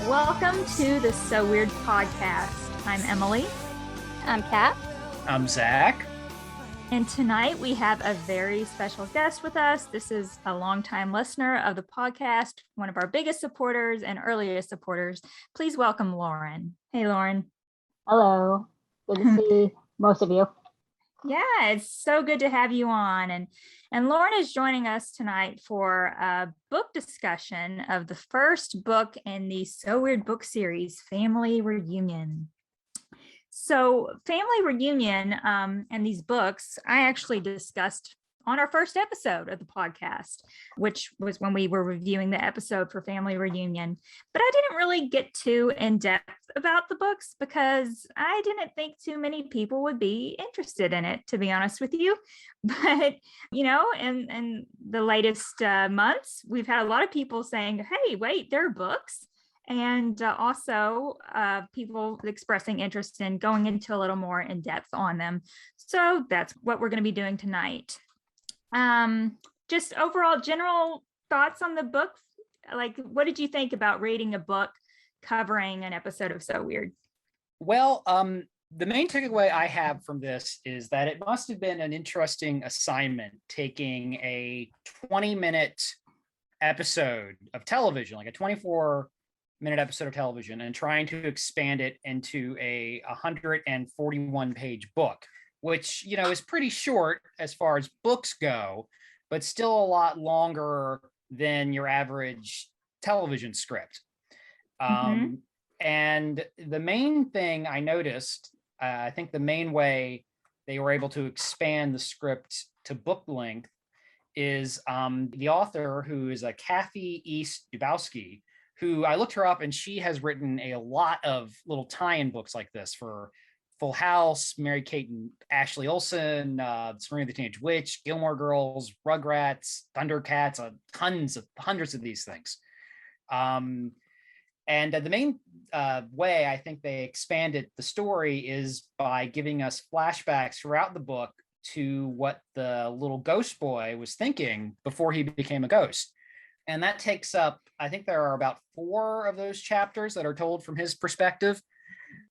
Welcome to the So Weird podcast. I'm Emily. I'm Kat. I'm Zach. And tonight we have a very special guest with us. This is a longtime listener of the podcast, one of our biggest supporters and earliest supporters. Please welcome Lauren. Hey, Lauren. Hello. Good to see most of you. Yeah, it's so good to have you on. And Lauren is joining us tonight for a book discussion of the first book in the So Weird book series, Family Reunion. So Family Reunion and these books, I actually discussed on our first episode of the podcast, which was when we were reviewing the episode for Family Reunion. But I didn't really get too in depth about the books because I didn't think too many people would be interested in it, to be honest with you. But, you know, in the latest months, we've had a lot of people saying, hey, wait, there are books. And also people expressing interest in going into a little more in depth on them. So that's what we're going to be doing tonight. Just overall general thoughts on the book. Like, what did you think about reading a book covering an episode of So Weird? Well, the main takeaway I have from this is that it must have been an interesting assignment taking a 20-minute episode of television, like a 24-minute episode of television, and trying to expand it into a 141-page book, which, you know, is pretty short as far as books go, but still a lot longer than your average television script. And the main thing I noticed, I think the main way they were able to expand the script to book length is the author, who is a Kathy East Dubowski, who I looked her up, and she has written a lot of little tie-in books like this for Full House, Mary-Kate and Ashley Olsen, Sabrina the Teenage Witch, Gilmore Girls, Rugrats, Thundercats, hundreds of these things. And the main way I think they expanded the story is by giving us flashbacks throughout the book to what the little ghost boy was thinking before he became a ghost. And that takes up, I think there are about 4 of those chapters that are told from his perspective.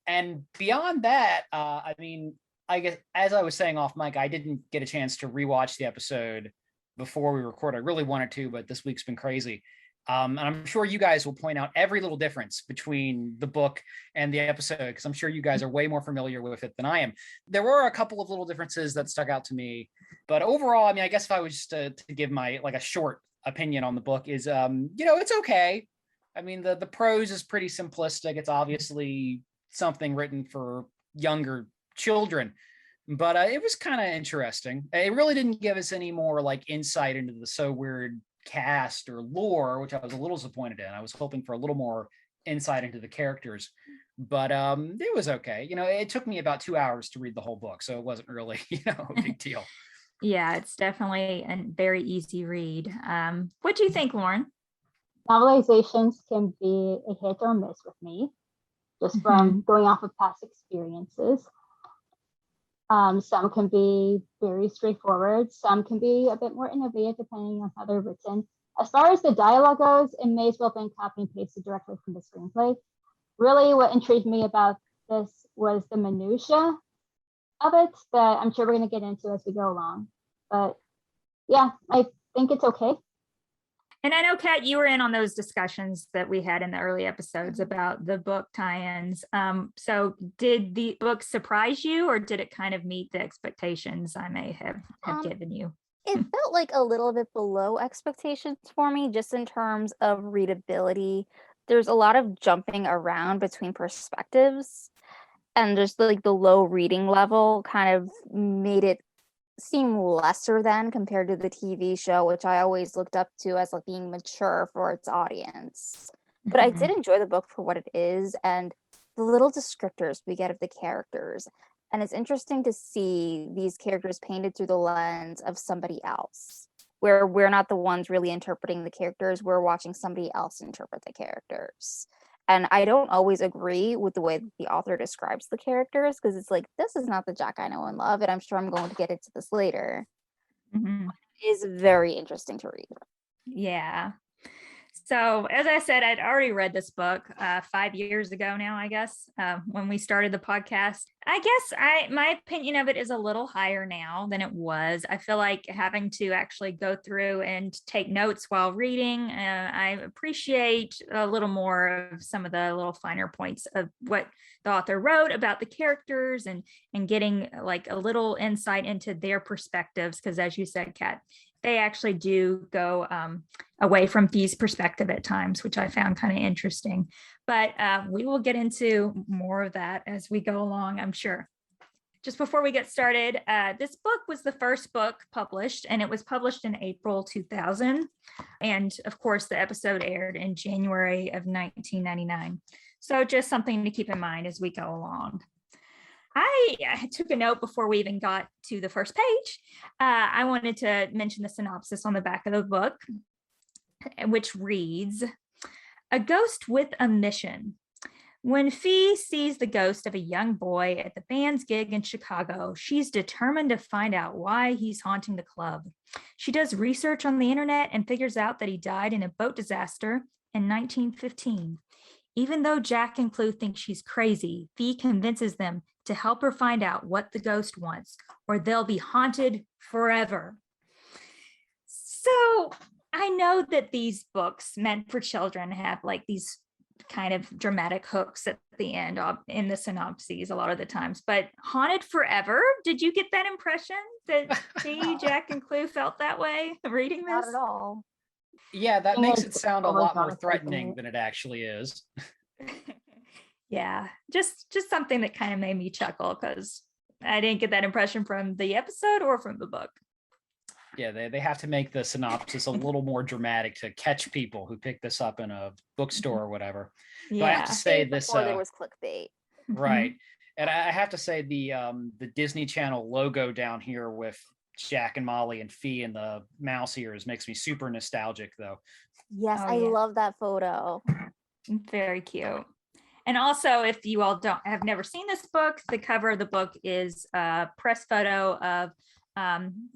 And beyond that, I mean, I guess, as I was saying off mic, I didn't get a chance to rewatch the episode before we record. I really wanted to, but this week's been crazy. And I'm sure you guys will point out every little difference between the book and the episode, because I'm sure you guys are way more familiar with it than I am. There were a couple of little differences that stuck out to me, but overall, I mean, I guess if I was just to give my, like, a short opinion on the book is, you know, it's okay. I mean, the prose is pretty simplistic. It's obviously something written for younger children, but it was kind of interesting. It really didn't give us any more like insight into the So Weird cast or lore, which I was a little disappointed in. I was hoping for a little more insight into the characters, but it was okay. You know, it took me about 2 hours to read the whole book, so it wasn't really, you know, a big deal. Yeah, it's definitely a very easy read. What do you think, Lauren? Novelizations can be a hit or miss with me, just from going off of past experiences. Some can be very straightforward. Some can be a bit more innovative depending on how they're written. As far as the dialogue goes, it may as well have been copy and pasted directly from the screenplay. Really, what intrigued me about this was the minutia of it that I'm sure we're going to get into as we go along. But yeah, I think it's okay. And I know, Kat, you were in on those discussions that we had in the early episodes about the book tie-ins. So did the book surprise you, or did it kind of meet the expectations I may have given you? It felt like a little bit below expectations for me, just in terms of readability. There's a lot of jumping around between perspectives, and just like the low reading level kind of made it seem lesser than compared to the TV show, which I always looked up to as like being mature for its audience. But I did enjoy the book for what it is, and the little descriptors we get of the characters. And it's interesting to see these characters painted through the lens of somebody else, where we're not the ones really interpreting the characters, we're watching somebody else interpret the characters. And I don't always agree with the way the author describes the characters, because it's like, this is not the Jack I know and love, and I'm sure I'm going to get into this later. It is very interesting to read. Yeah. So, as I said, I'd already read this book 5 years ago now, I guess, when we started the podcast. I guess my opinion of it is a little higher now than it was. I feel like having to actually go through and take notes while reading, I appreciate a little more of some of the little finer points of what the author wrote about the characters and getting like a little insight into their perspectives. Because as you said, Kat, they actually do go away from Fee's perspective at times, which I found kind of interesting. But we will get into more of that as we go along, I'm sure. Just before we get started, this book was the first book published, and it was published in April 2000. And of course, the episode aired in January of 1999. So just something to keep in mind as we go along. I took a note before we even got to the first page. I wanted to mention the synopsis on the back of the book, which reads, "A ghost with a mission. When Fee sees the ghost of a young boy at the band's gig in Chicago, she's determined to find out why he's haunting the club. She does research on the internet and figures out that he died in a boat disaster in 1915. Even though Jack and Clue think she's crazy, Fee convinces them to help her find out what the ghost wants, or they'll be haunted forever." So I know that these books meant for children have like these kind of dramatic hooks at the end in the synopses a lot of the times, but haunted forever? Did you get that impression that Fee, Jack, and Clue felt that way reading this? Not at all. Yeah, that thing makes is, it sound a almost lot more honestly, threatening than it actually is. Yeah, just something that kind of made me chuckle because I didn't get that impression from the episode or from the book. Yeah, they have to make the synopsis a little more dramatic to catch people who pick this up in a bookstore or whatever. But I have to say this, Before there was clickbait. right, and I have to say the Disney Channel logo down here with Jack and Molly and Fee and the mouse ears makes me super nostalgic, though. Yes, Oh, I yeah. love that photo. Very cute. And also, if you all have never seen this book, the cover of the book is a press photo of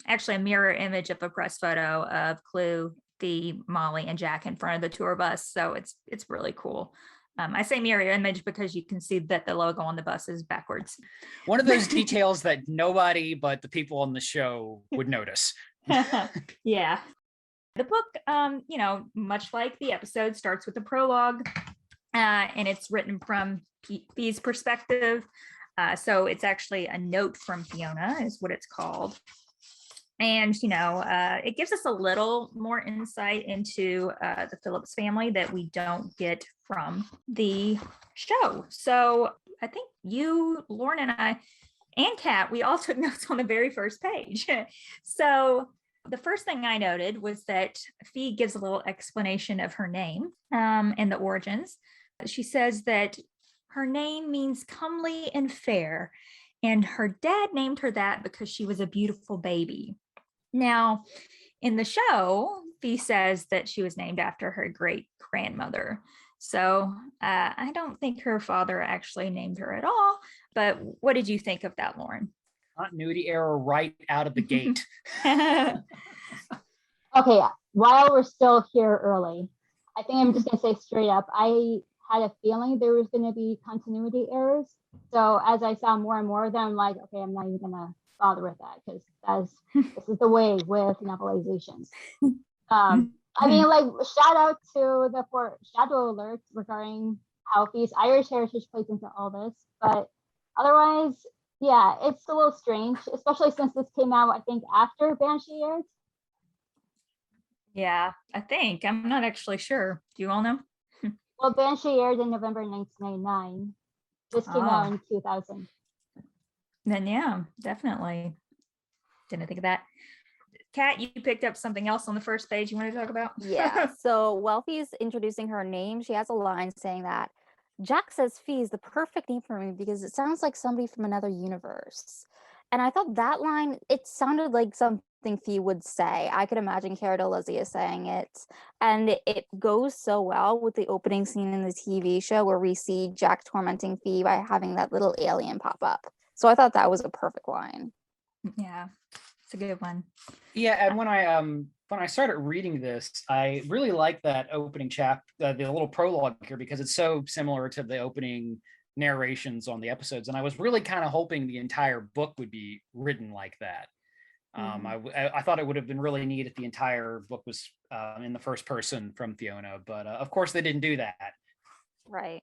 actually a mirror image of a press photo of Clue, Fee, Molly, and Jack in front of the tour bus. So it's really cool. I say mirror image because you can see that the logo on the bus is backwards. One of those details that nobody but the people on the show would notice. Yeah. The book, much like the episode, starts with a prologue, and it's written from Fee's perspective. So it's actually a note from Fiona is what it's called. And, it gives us a little more insight into the Phillips family that we don't get from the show. So I think you, Lauren, and I, and Kat, we all took notes on the very first page. So the first thing I noted was that Fee gives a little explanation of her name and the origins. She says that her name means comely and fair, and her dad named her that because she was a beautiful baby. Now, in the show, Fee says that she was named after her great grandmother. So I don't think her father actually named her at all. But what did you think of that, Lauren? Continuity error right out of the gate. Okay, while we're still here early, I think I'm just gonna say straight up, I had a feeling there was gonna be continuity errors. So as I saw more and more of them, I'm like, okay, I'm not even gonna bother with that because this is the way with novelizations. I mean, like, shout out to the shadow alerts regarding how Fee's Irish heritage plays into all this, but otherwise, yeah, it's a little strange, especially since this came out, I think, after Banshee aired. Yeah, I think. I'm not actually sure. Do you all know? Well, Banshee aired in November 1999. This came out in 2000. Then yeah, definitely. Didn't think of that. Kat, you picked up something else on the first page you want to talk about? Yeah. So while Fee's introducing her name, she has a line saying that Jack says Fee is the perfect name for me because it sounds like somebody from another universe. And I thought that line, it sounded like something Fee would say. I could imagine Cara Delizia saying it. And it goes so well with the opening scene in the TV show where we see Jack tormenting Fee by having that little alien pop up. So I thought that was a perfect line. Yeah, it's a good one. Yeah, and when I when I started reading this, I really like that opening chapter, the little prologue here, because it's so similar to the opening narrations on the episodes. And I was really kind of hoping the entire book would be written like that. I thought it would have been really neat if the entire book was in the first person from Fiona, but of course they didn't do that. Right.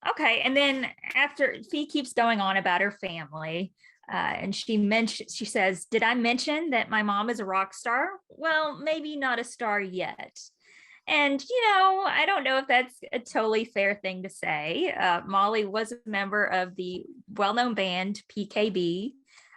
Okay, and then after Fee keeps going on about her family, and she says, "Did I mention that my mom is a rock star? Well, maybe not a star yet." And I don't know if that's a totally fair thing to say. Molly was a member of the well-known band PKB.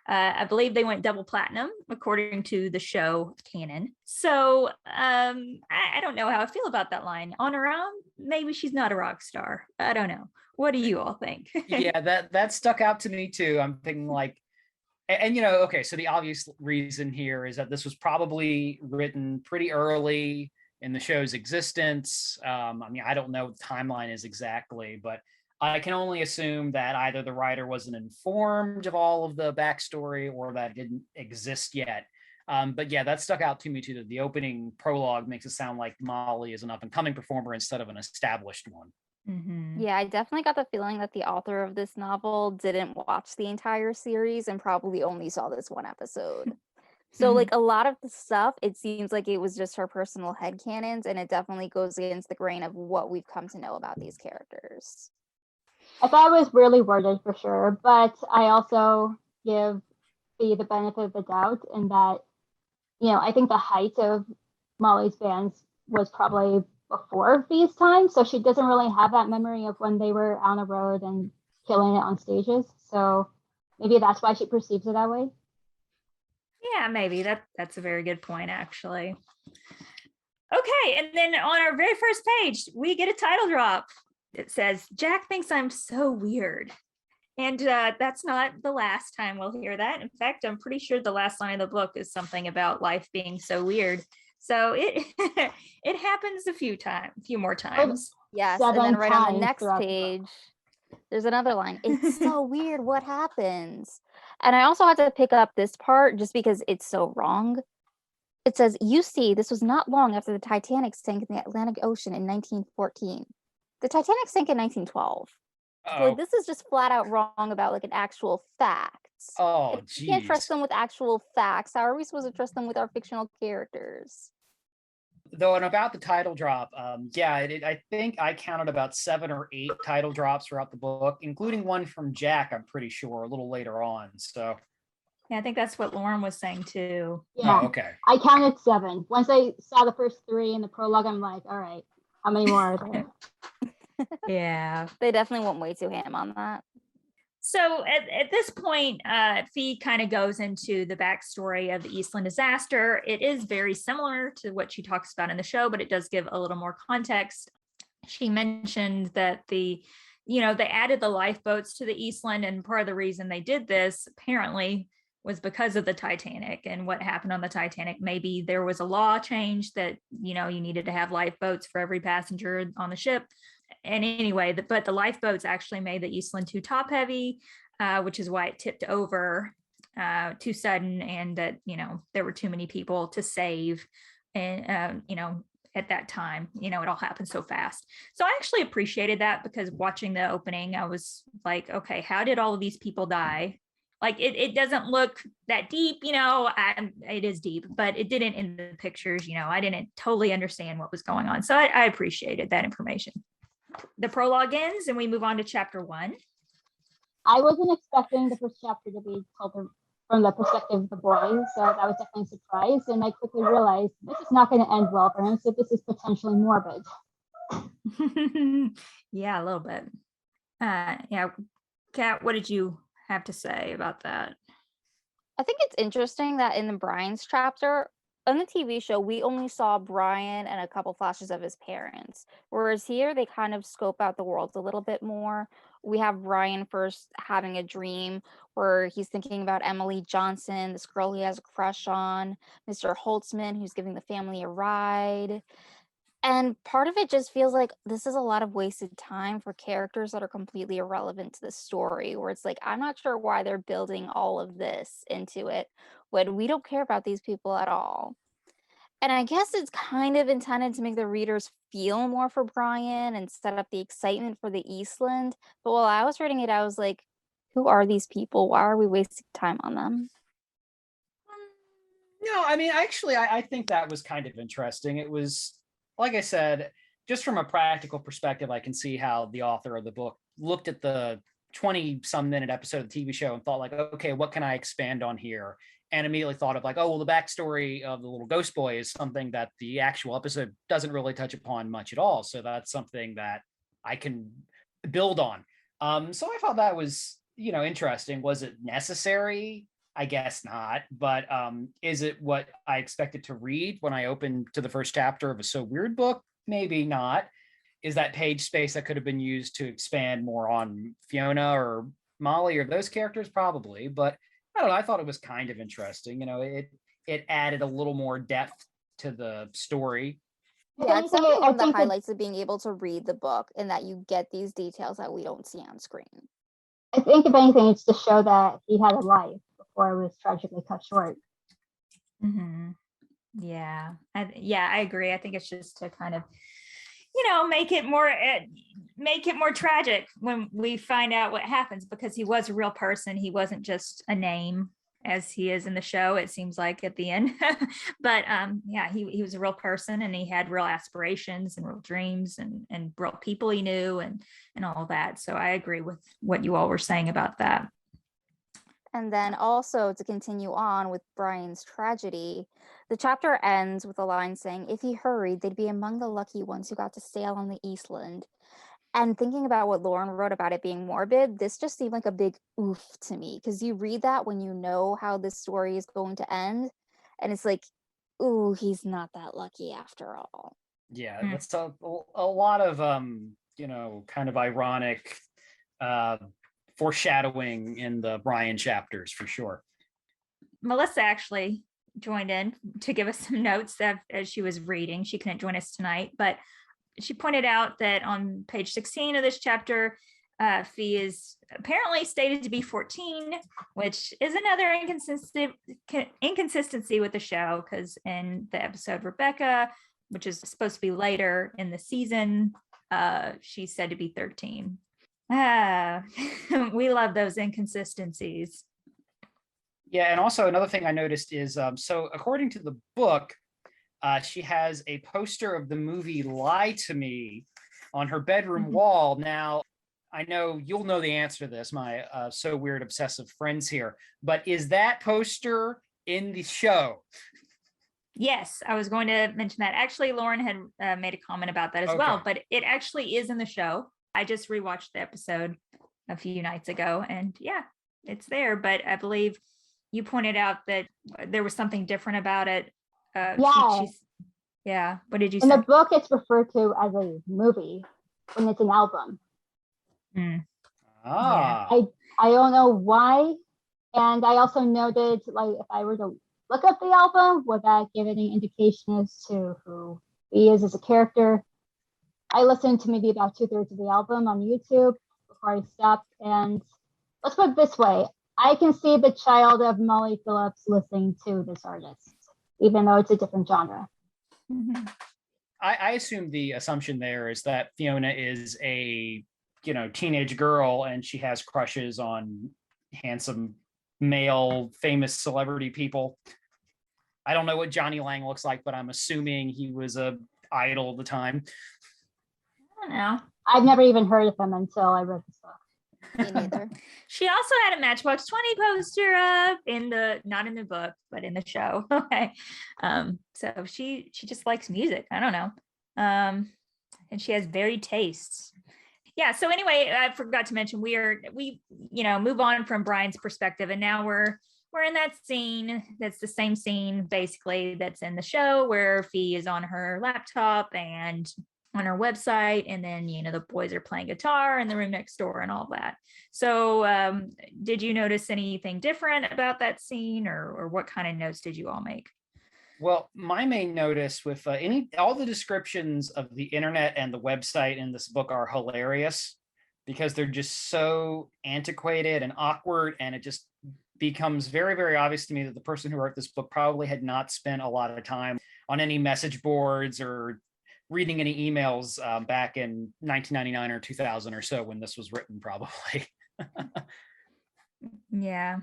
I believe they went double platinum according to the show canon. So I don't know how I feel about that line. On her own, maybe she's not a rock star. I don't know. What do you all think? Yeah, that stuck out to me too. I'm thinking like, and okay, so the obvious reason here is that this was probably written pretty early in the show's existence. I mean, I don't know what the timeline is exactly, but I can only assume that either the writer wasn't informed of all of the backstory or that it didn't exist yet. But yeah, that stuck out to me too. That the opening prologue makes it sound like Molly is an up and coming performer instead of an established one. Yeah, I definitely got the feeling that the author of this novel didn't watch the entire series and probably only saw this one episode. So, like, a lot of the stuff, it seems like it was just her personal headcanons, and it definitely goes against the grain of what we've come to know about these characters. I thought it was really worded for sure, but I also give Fee the benefit of the doubt in that, I think the height of Molly's bands was probably before Fee's time, so she doesn't really have that memory of when they were on the road and killing it on stages. So maybe that's why she perceives it that way. Yeah, maybe that's a very good point, actually. Okay, and then on our very first page, we get a title drop. It says, "Jack thinks I'm so weird." And that's not the last time we'll hear that. In fact, I'm pretty sure the last line of the book is something about life being so weird. So it it happens a few more times. Yes, and then 7 right on the times next throughout the book. page, there's another line. It's so weird. What happens? And I also had to pick up this part just because it's so wrong. It says, "You see, this was not long after the Titanic sank in the Atlantic Ocean in 1914. The Titanic sank in 1912. So, like, this is just flat out wrong about like an actual fact. Oh, If we can't trust geez. them with actual facts, how are we supposed to trust them with our fictional characters? Though, and about the title drop, yeah, I think I counted about 7 or 8 title drops throughout the book, including one from Jack, I'm pretty sure, a little later on. So, Yeah, I think that's what Lauren was saying too. Yeah, oh, okay. I counted 7. Once I saw the first 3 in the prologue, I'm like, all right, how many more are there? Yeah. They definitely went way too ham on that. So at this point, Fee kind of goes into the backstory of the Eastland disaster. It is very similar to what she talks about in the show, but it does give a little more context. She mentioned that they added the lifeboats to the Eastland, and part of the reason they did this apparently was because of the Titanic and what happened on the Titanic. Maybe there was a law change that, you needed to have lifeboats for every passenger on the ship. And anyway, but the lifeboats actually made the Eastland too top heavy, which is why it tipped over too sudden, and that, there were too many people to save. And, at that time, it all happened so fast. So I actually appreciated that, because watching the opening, I was like, okay, how did all of these people die? Like it doesn't look that deep, it is deep, but it didn't in the pictures, I didn't totally understand what was going on. So I appreciated that information. The prologue ends and we move on to chapter 1. I wasn't expecting the first chapter to be told from the perspective of the boy, so that was definitely a surprise. And I quickly realized this is not going to end well for him, so this is potentially morbid. Yeah, a little bit. Yeah, Kat, what did you have to say about that? I think it's interesting that in the Brian's chapter, on the TV show, we only saw Brian and a couple flashes of his parents. Whereas here, they kind of scope out the world a little bit more. We have Brian first having a dream where he's thinking about Emily Johnson, this girl he has a crush on, Mr. Holtzman, who's giving the family a ride. And part of it just feels like this is a lot of wasted time for characters that are completely irrelevant to the story, where it's like, I'm not sure why they're building all of this into it when we don't care about these people at all. And I guess it's kind of intended to make the readers feel more for Brian and set up the excitement for the Eastland. But while I was reading it, I was like, who are these people? Why are we wasting time on them? No, I mean, actually, I think that was kind of interesting. It was, like I said, just from a practical perspective, I can see how the author of the book looked at the 20 some minute episode of the TV show and thought, like, okay, what can I expand on here? And immediately thought of, like, oh, well, the backstory of the little ghost boy is something that the actual episode doesn't really touch upon much at all. So that's something that I can build on. So I thought that was, interesting. Was it necessary? I guess not, but is it what I expected to read when I opened to the first chapter of a So Weird book? Maybe not. Is that page space that could have been used to expand more on Fiona or Molly or those characters? Probably, but I don't know. I thought it was kind of interesting. It added a little more depth to the story. Yeah, it's definitely one of the think highlights of being able to read the book and that you get these details that we don't see on screen. I think if anything, it's to show that he had a life before it was tragically cut short. Mm-hmm. Yeah, I agree. I think it's just to kind of, make it more tragic when we find out what happens, because he was a real person. He wasn't just a name as he is in the show, it seems like at the end. But yeah, he was a real person, and he had real aspirations and real dreams and real people he knew and all that. So I agree with what you all were saying about that. And then also to continue on with Brian's tragedy, the chapter ends with a line saying, if he hurried, they'd be among the lucky ones who got to sail on the Eastland. And thinking about what Lauren wrote about it being morbid, this just seemed like a big oof to me, because you read that when you know how this story is going to end, and it's like, ooh, he's not that lucky after all. Yeah, that's a lot of kind of ironic foreshadowing in the Brian chapters for sure. Melissa actually joined in to give us some notes as she was reading. She couldn't join us tonight, but she pointed out that on page 16 of this chapter, Fee is apparently stated to be 14, which is another inconsistency with the show, because in the episode Rebecca, which is supposed to be later in the season, she's said to be 13. We love those inconsistencies. Yeah, and also another thing I noticed is, so according to the book, she has a poster of the movie Lie to Me on her bedroom wall. Now, I know you'll know the answer to this, my so weird obsessive friends here, but is that poster in the show? Yes, I was going to mention that. Actually, Lauren had made a comment about that as well, but it actually is in the show. I just rewatched the episode a few nights ago, and yeah, it's there. But I believe you pointed out that there was something different about it. Yeah. What did you say? In the book, it's referred to as a movie when it's an album. Ah. I don't know why. And I also noted, like, if I were to look up the album, would that give any indication as to who he is as a character? I listened to maybe about 2/3 of the album on YouTube before I stopped. And let's put it this way. I can see the child of Molly Phillips listening to this artist, even though it's a different genre. Mm-hmm. I assume the assumption there is that Fiona is a, teenage girl and she has crushes on handsome male famous celebrity people. I don't know what Johnny Lang looks like, but I'm assuming he was a idol at the time. I don't know. I've never even heard of him until I read this book. Me neither. She also had a Matchbox 20 poster up not in the book, but in the show. Okay. So she just likes music. I don't know. And she has varied tastes. Yeah. So anyway, I forgot to mention we move on from Brian's perspective, and now we're in that scene. That's the same scene basically that's in the show, where Fee is on her laptop and on her website, and then the boys are playing guitar in the room next door and all that. So did you notice anything different about that scene, or what kind of notes did you all make? Well, my main notice with all the descriptions of the internet and the website in this book are hilarious, because they're just so antiquated and awkward, and it just becomes very, very obvious to me that the person who wrote this book probably had not spent a lot of time on any message boards or reading any emails back in 1999 or 2000 or so when this was written, probably. Yeah.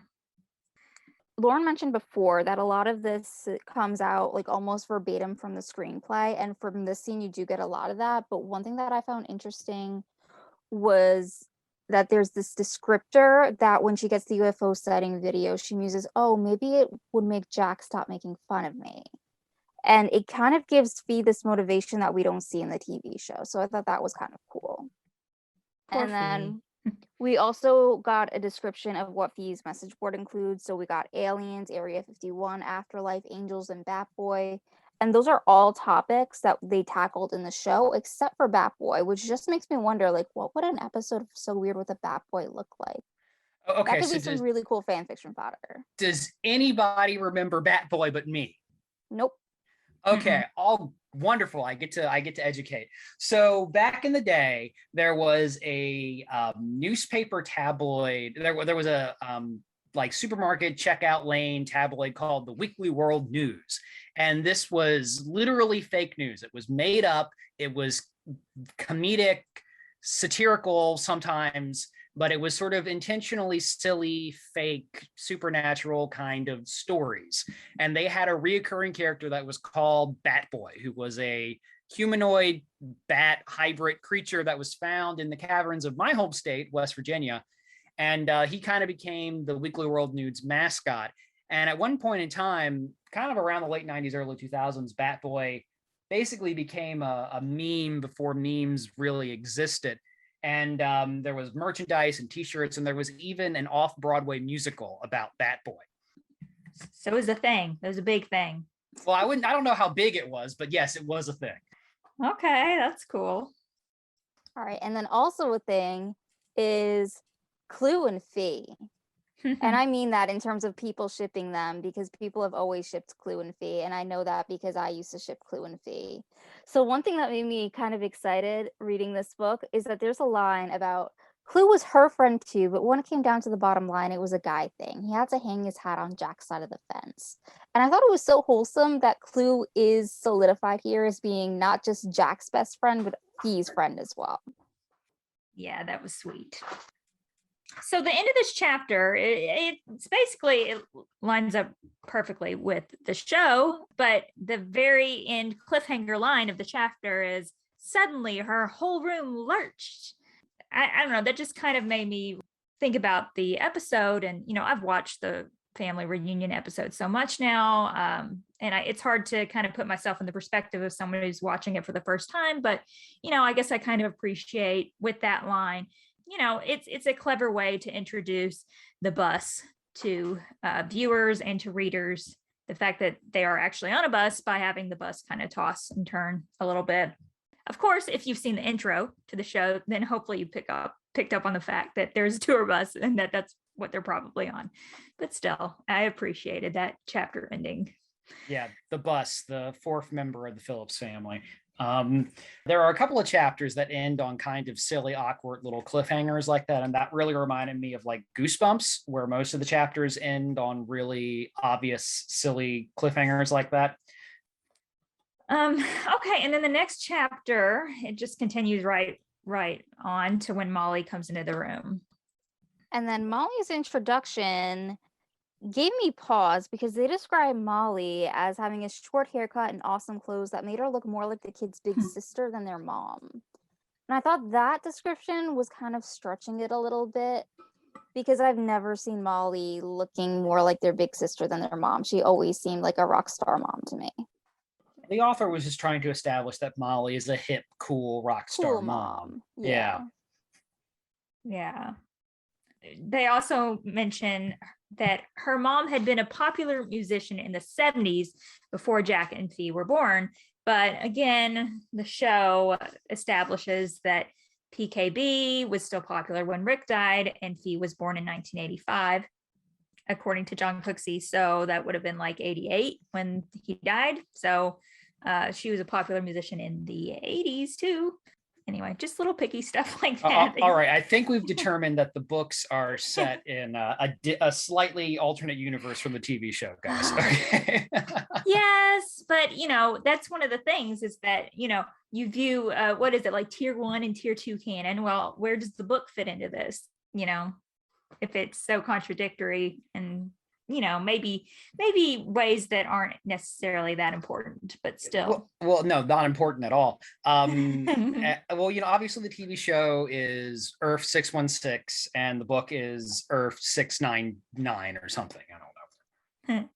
Lauren mentioned before that a lot of this comes out like almost verbatim from the screenplay, and from this scene you do get a lot of that. But one thing that I found interesting was that there's this descriptor that when she gets the UFO sighting video, she muses, "Oh, maybe it would make Jack stop making fun of me." And it kind of gives Fee this motivation that we don't see in the TV show. So I thought that was kind of cool. Poor And then Fee. we also got a description of what Fee's message board includes. So we got aliens, Area 51, afterlife, angels, and Batboy. And those are all topics that they tackled in the show, except for Batboy, which just makes me wonder, like, what would an episode of So Weird with a Batboy look like? That Okay, could so be some really cool fan fiction fodder. does anybody remember Batboy but me? Nope. Okay, all wonderful. I get to educate. So back in the day, there was a newspaper tabloid. There was a like supermarket checkout lane tabloid called the Weekly World News, and this was literally fake news. It was made up. It was comedic, satirical sometimes, but it was sort of intentionally silly, fake, supernatural kind of stories. And they had a reoccurring character that was called Batboy, who was a humanoid bat hybrid creature that was found in the caverns of my home state, West Virginia. And he kind of became the Weekly World News mascot. And at one point in time, kind of around the late 90s, early 2000s, Batboy basically became a meme before memes really existed. And there was merchandise and t-shirts, and there was even an off-Broadway musical about Batboy. So it was a thing. It was a big thing. Well, I don't know how big it was, but yes, it was a thing. Okay, that's cool. All right. And then also a thing is Clue and Fee. And I mean that in terms of people shipping them, because people have always shipped Clue and Fee. And I know that because I used to ship Clue and Fee. So one thing that made me kind of excited reading this book is that there's a line about Clue was her friend too, but when it came down to the bottom line, it was a guy thing. He had to hang his hat on Jack's side of the fence. And I thought it was so wholesome that Clue is solidified here as being not just Jack's best friend, but Fee's friend as well. Yeah, that was sweet. So the end of this chapter, it's basically, it lines up perfectly with the show, but the very end cliffhanger line of the chapter is suddenly her whole room lurched. I don't know, that just kind of made me think about the episode. And, you know, I've watched the family reunion episode so much now. And it's hard to kind of put myself in the perspective of someone who's watching it for the first time. But, you know, I guess I kind of appreciate with that line, you know, it's a clever way to introduce the bus to viewers and to readers. The fact that they are actually on a bus by having the bus kind of toss and turn a little bit. Of course, if you've seen the intro to the show, then hopefully you picked up on the fact that there's a tour bus and that's what they're probably on. But still, I appreciated that chapter ending. Yeah, the bus, the fourth member of the Phillips family. There are a couple of chapters that end on kind of silly, awkward little cliffhangers like that. And that really reminded me of like Goosebumps, where most of the chapters end on really obvious, silly cliffhangers like that. Okay, and then the next chapter, it just continues right on to when Molly comes into the room. And then Molly's introduction gave me pause because they describe Molly as having a short haircut and awesome clothes that made her look more like the kid's big sister than their mom. And I thought that description was kind of stretching it a little bit because I've never seen Molly looking more like their big sister than their mom. She always seemed like a rock star mom to me. The author was just trying to establish that Molly is a hip, cool rock star Cool mom. Yeah. Yeah. They also mention that her mom had been a popular musician in the 70s before Jack and Fee were born. But again, the show establishes that PKB was still popular when Rick died and Fee was born in 1985, according to John Cooksey. So that would have been like 88 when he died. So she was a popular musician in the 80s too. anyway, just little picky stuff like that. All right, I think we've determined that the books are set in a slightly alternate universe from the TV show, guys. Okay. Yes, but that's one of the things is that you view what is it, like tier 1 and tier 2 canon. Well, where does the book fit into this? If it's so contradictory, and maybe ways that aren't necessarily that important, but still. Well, no, not important at all. Well, obviously the TV show is Earth 616 and the book is Earth 699 or something. I don't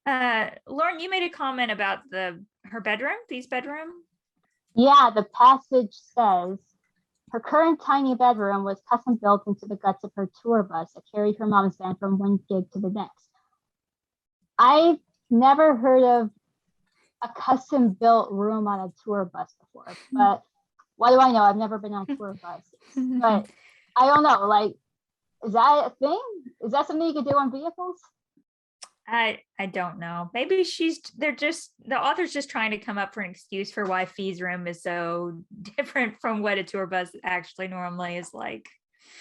know. Lauren, you made a comment about her bedroom, Fee's bedroom. Yeah, the passage says, her current tiny bedroom was custom built into the guts of her tour bus that carried her mom's van from one gig to the next. I've never heard of a custom built room on a tour bus before, but what do I know? I've never been on a tour bus. But I don't know, like, is that a thing? Is that something you could do on vehicles? I don't know. Maybe the author's just trying to come up for an excuse for why Fee's room is so different from what a tour bus actually normally is like.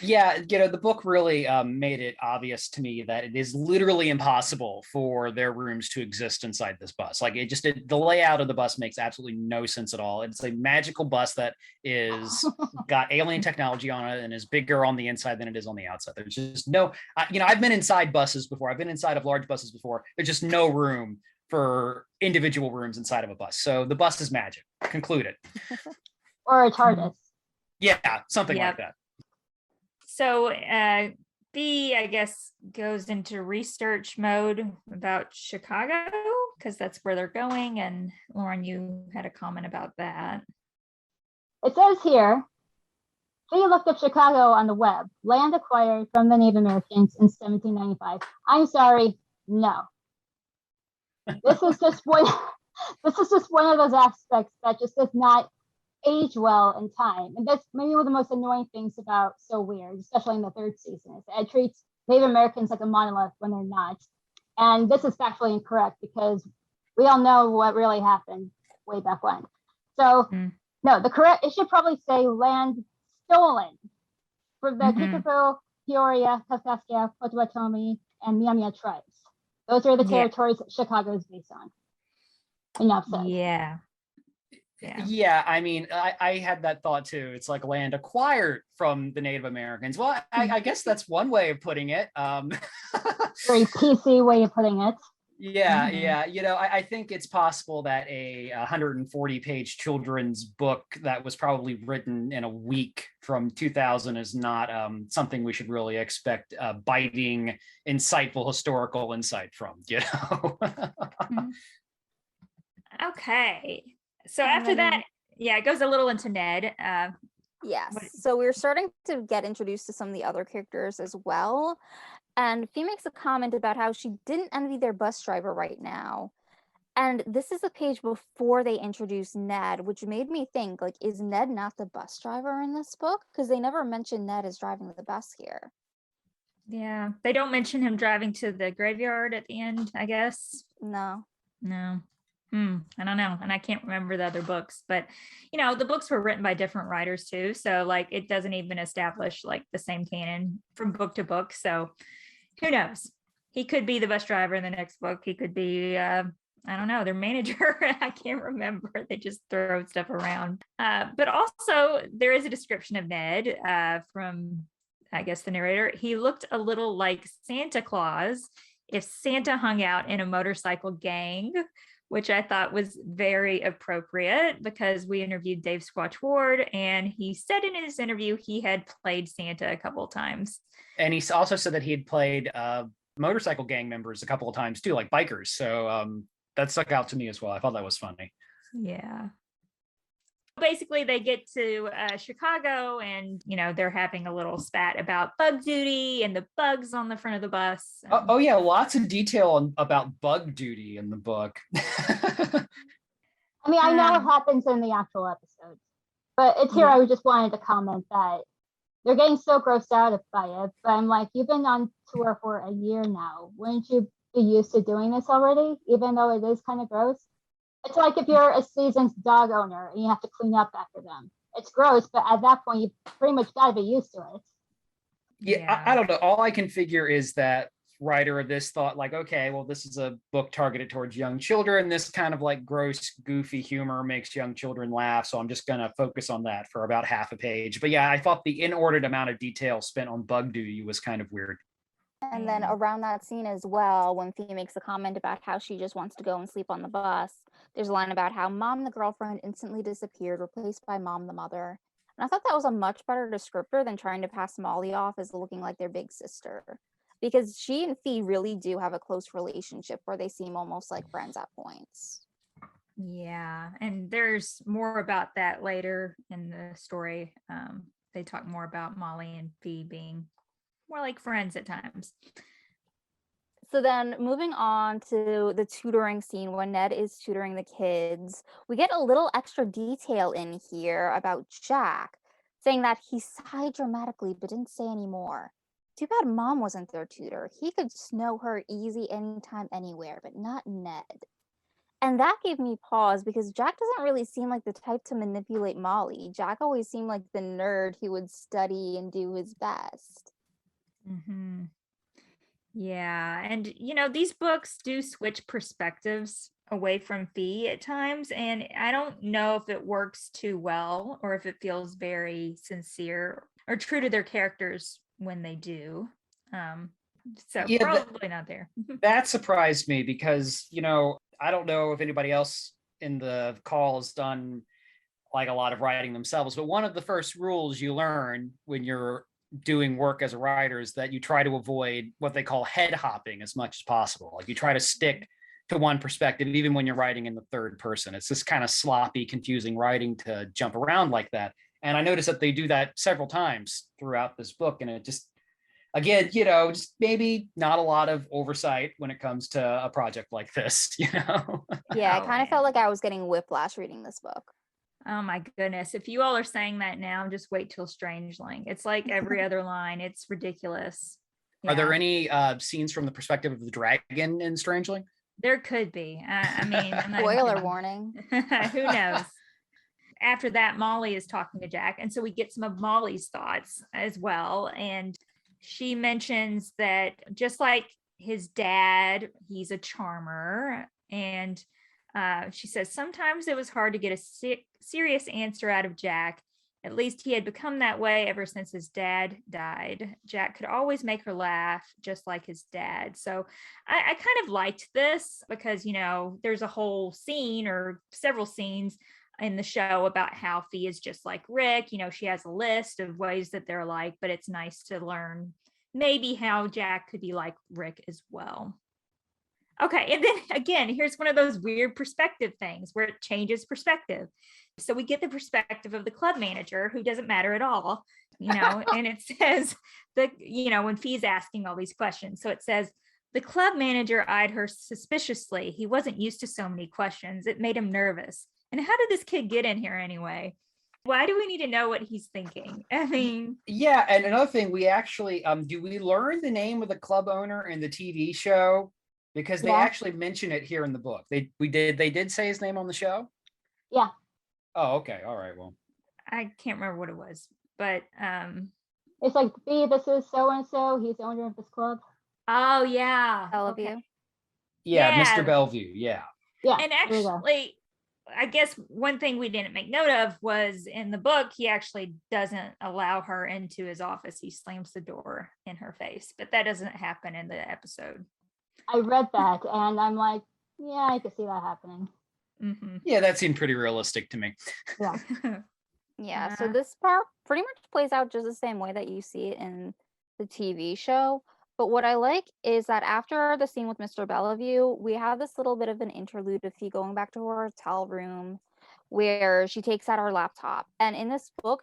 Yeah, the book really made it obvious to me that it is literally impossible for their rooms to exist inside this bus. Like the layout of the bus makes absolutely no sense at all. It's a magical bus that is got alien technology on it and is bigger on the inside than it is on the outside. There's just no, I've been inside buses before. I've been inside of large buses before. There's just no room for individual rooms inside of a bus. So the bus is magic. Concluded. Or a TARDIS. Yeah, something like that. So B, I guess, goes into research mode about Chicago because that's where they're going. And Lauren, you had a comment about that. It says here, Fee looked up Chicago on the web, land acquired from the Native Americans in 1795. I'm sorry, no. This is just one of those aspects that just does not age well in time. And that's maybe one of the most annoying things about So Weird, especially in the third season, is it treats Native Americans like a monolith when they're not. And this is factually incorrect because we all know what really happened way back when. So no, it should probably say land stolen for the Kickapoo, Peoria, Kaskaskia, Potawatomi, and Miami tribes. Those are the territories that Chicago is based on. Enough said. Yeah, I mean, I had that thought too. It's like land acquired from the Native Americans. Well, I guess that's one way of putting it. Very PC way of putting it. Yeah. I think it's possible that a 140-page children's book that was probably written in a week from 2000 is not something we should really expect biting, insightful historical insight from, Okay. So after that, it goes a little into Ned. Yes. So we're starting to get introduced to some of the other characters as well. And Fee makes a comment about how she didn't envy their bus driver right now. And this is the page before they introduce Ned, which made me think, like, is Ned not the bus driver in this book? Because they never mention Ned as driving the bus here. Yeah. They don't mention him driving to the graveyard at the end, I guess. No. I don't know. And I can't remember the other books, but the books were written by different writers too. So like it doesn't even establish like the same canon from book to book. So who knows? He could be the bus driver in the next book. He could be, I don't know, their manager. I can't remember. They just throw stuff around. But also there is a description of Ned from, I guess, the narrator. He looked a little like Santa Claus if Santa hung out in a motorcycle gang, which I thought was very appropriate because we interviewed Dave Squatch Ward and he said in his interview he had played Santa a couple of times. And he also said that he had played motorcycle gang members a couple of times too, like bikers. So that stuck out to me as well. I thought that was funny. Yeah. Basically, they get to Chicago and, they're having a little spat about bug duty and the bugs on the front of the bus. Oh yeah, lots of detail about bug duty in the book. I mean, I know what happens in the actual episodes, but it's here I just wanted to comment that they're getting so grossed out by it. But I'm like, you've been on tour for a year now. Wouldn't you be used to doing this already, even though it is kind of gross? It's like if you're a seasoned dog owner and you have to clean up after them. it's gross, but at that point, you pretty much got to be used to it. Yeah, I don't know. All I can figure is that writer of this thought like, okay, well, this is a book targeted towards young children. This kind of like gross, goofy humor makes young children laugh. So I'm just going to focus on that for about half a page. But yeah, I thought the inordinate amount of detail spent on bug duty was kind of weird. And then around that scene as well, when Fee makes a comment about how she just wants to go and sleep on the bus, there's a line about how Mom the girlfriend instantly disappeared, replaced by Mom the mother. And I thought that was a much better descriptor than trying to pass Molly off as looking like their big sister. Because she and Fee really do have a close relationship where they seem almost like friends at points. Yeah, and there's more about that later in the story. They talk more about Molly and Fee being more like friends at times. So then moving on to the tutoring scene when Ned is tutoring the kids, we get a little extra detail in here about Jack, saying that he sighed dramatically but didn't say any more. Too bad Mom wasn't their tutor. He could know her easy anytime, anywhere, but not Ned. And that gave me pause because Jack doesn't really seem like the type to manipulate Molly. Jack always seemed like the nerd who would study and do his best. Mm-hmm. Yeah, and these books do switch perspectives away from Fee at times, and I don't know if it works too well or if it feels very sincere or true to their characters when they do. So Yeah, probably not there. that surprised me because, I don't know if anybody else in the call has done like a lot of writing themselves, but one of the first rules you learn when you're doing work as a writer is that you try to avoid what they call head hopping as much as possible. Like you try to stick to one perspective, even when you're writing in the third person. It's this kind of sloppy, confusing writing to jump around like that. And I noticed that they do that several times throughout this book. And it just, again, just maybe not a lot of oversight when it comes to a project like this, Yeah, I Oh, kind of felt like I was getting whiplash reading this book. Oh my goodness. If you all are saying that now, just wait till Strangeling. It's like every other line. It's ridiculous. Are there Yeah, any scenes from the perspective of the dragon in Strangeling? there could be. I mean, I'm not even Spoiler kidding. warning. Who knows? After that, Molly is talking to Jack. And so we get some of Molly's thoughts as well. And she mentions that just like his dad, he's a charmer. And she says, sometimes it was hard to get a serious answer out of Jack. At least he had become that way ever since his dad died. Jack could always make her laugh, just like his dad. So I kind of liked this because, there's a whole scene or several scenes in the show about how Fee is just like Rick. She has a list of ways that they're alike, but it's nice to learn maybe how Jack could be like Rick as well. Okay, and then again, here's one of those weird perspective things where it changes perspective. So we get the perspective of the club manager who doesn't matter at all, and it says that, when Fee's asking all these questions. So it says, the club manager eyed her suspiciously. He wasn't used to so many questions. It made him nervous. And how did this kid get in here anyway? Why do we need to know what he's thinking? I mean, yeah, and another thing, we actually do we learn the name of the club owner in the TV show? Because they actually mention it here in the book. They did say his name on the show? Yeah. Oh, okay. All right. Well, I can't remember what it was, but It's like, Fee, this is so and so. He's the owner of this club. oh yeah. Bellevue. Okay. yeah, Yeah. Mr. Bellevue. Yeah. Yeah. And there we go. actually, I guess one thing we didn't make note of was in the book, he actually doesn't allow her into his office. He slams the door in her face, but that doesn't happen in the episode. I read that and I'm like, yeah, I could see that happening. Mm-hmm. Yeah, that seemed pretty realistic to me. Yeah. Yeah, so this part pretty much plays out just the same way that you see it in the TV show. But what I like is that after the scene with Mr. Bellevue, we have this little bit of an interlude of Fee going back to her hotel room where she takes out her laptop. And in this book,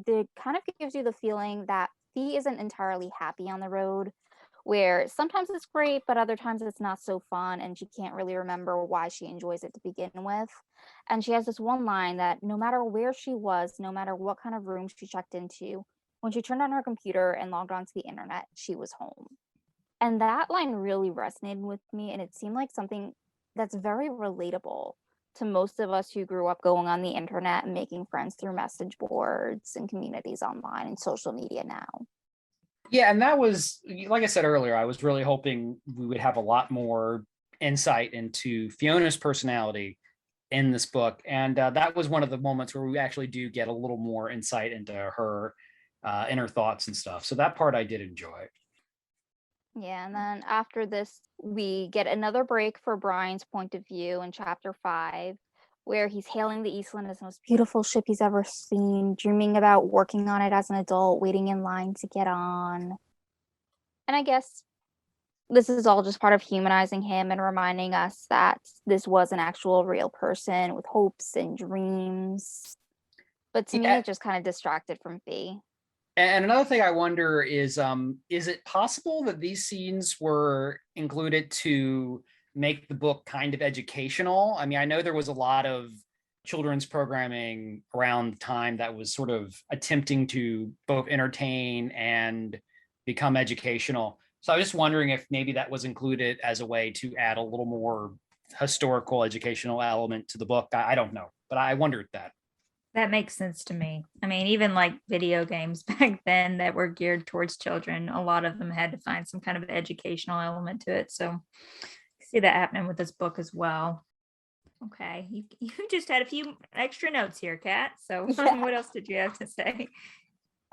it kind of gives you the feeling that Fee isn't entirely happy on the road, where sometimes it's great, but other times it's not so fun, and she can't really remember why she enjoys it to begin with. And she has this one line that no matter where she was, no matter what kind of room she checked into, when she turned on her computer and logged onto the internet, she was home. And that line really resonated with me, and it seemed like something that's very relatable to most of us who grew up going on the internet and making friends through message boards and communities online and social media now. Yeah, and that was, like I said earlier, I was really hoping we would have a lot more insight into Fiona's personality in this book. And that was one of the moments where we actually do get a little more insight into her inner thoughts and stuff. So that part I did enjoy. Yeah, and then after this, we get another break for Brian's point of view in chapter 5, where he's hailing the Eastland as the most beautiful ship he's ever seen, dreaming about working on it as an adult, waiting in line to get on. And I guess this is all just part of humanizing him and reminding us that this was an actual real person with hopes and dreams. But to me, Yeah. it just kind of distracted from Fee. And another thing I wonder is it possible that these scenes were included to make the book kind of educational? I mean, I know there was a lot of children's programming around the time that was sort of attempting to both entertain and become educational. So I was just wondering if maybe that was included as a way to add a little more historical educational element to the book. I don't know, but I wondered that. That makes sense to me. I mean, even like video games back then that were geared towards children, a lot of them had to find some kind of educational element to it. So I see that happening with this book as well. Okay, you just had a few extra notes here, Kat. So Yeah. what else did you have to say?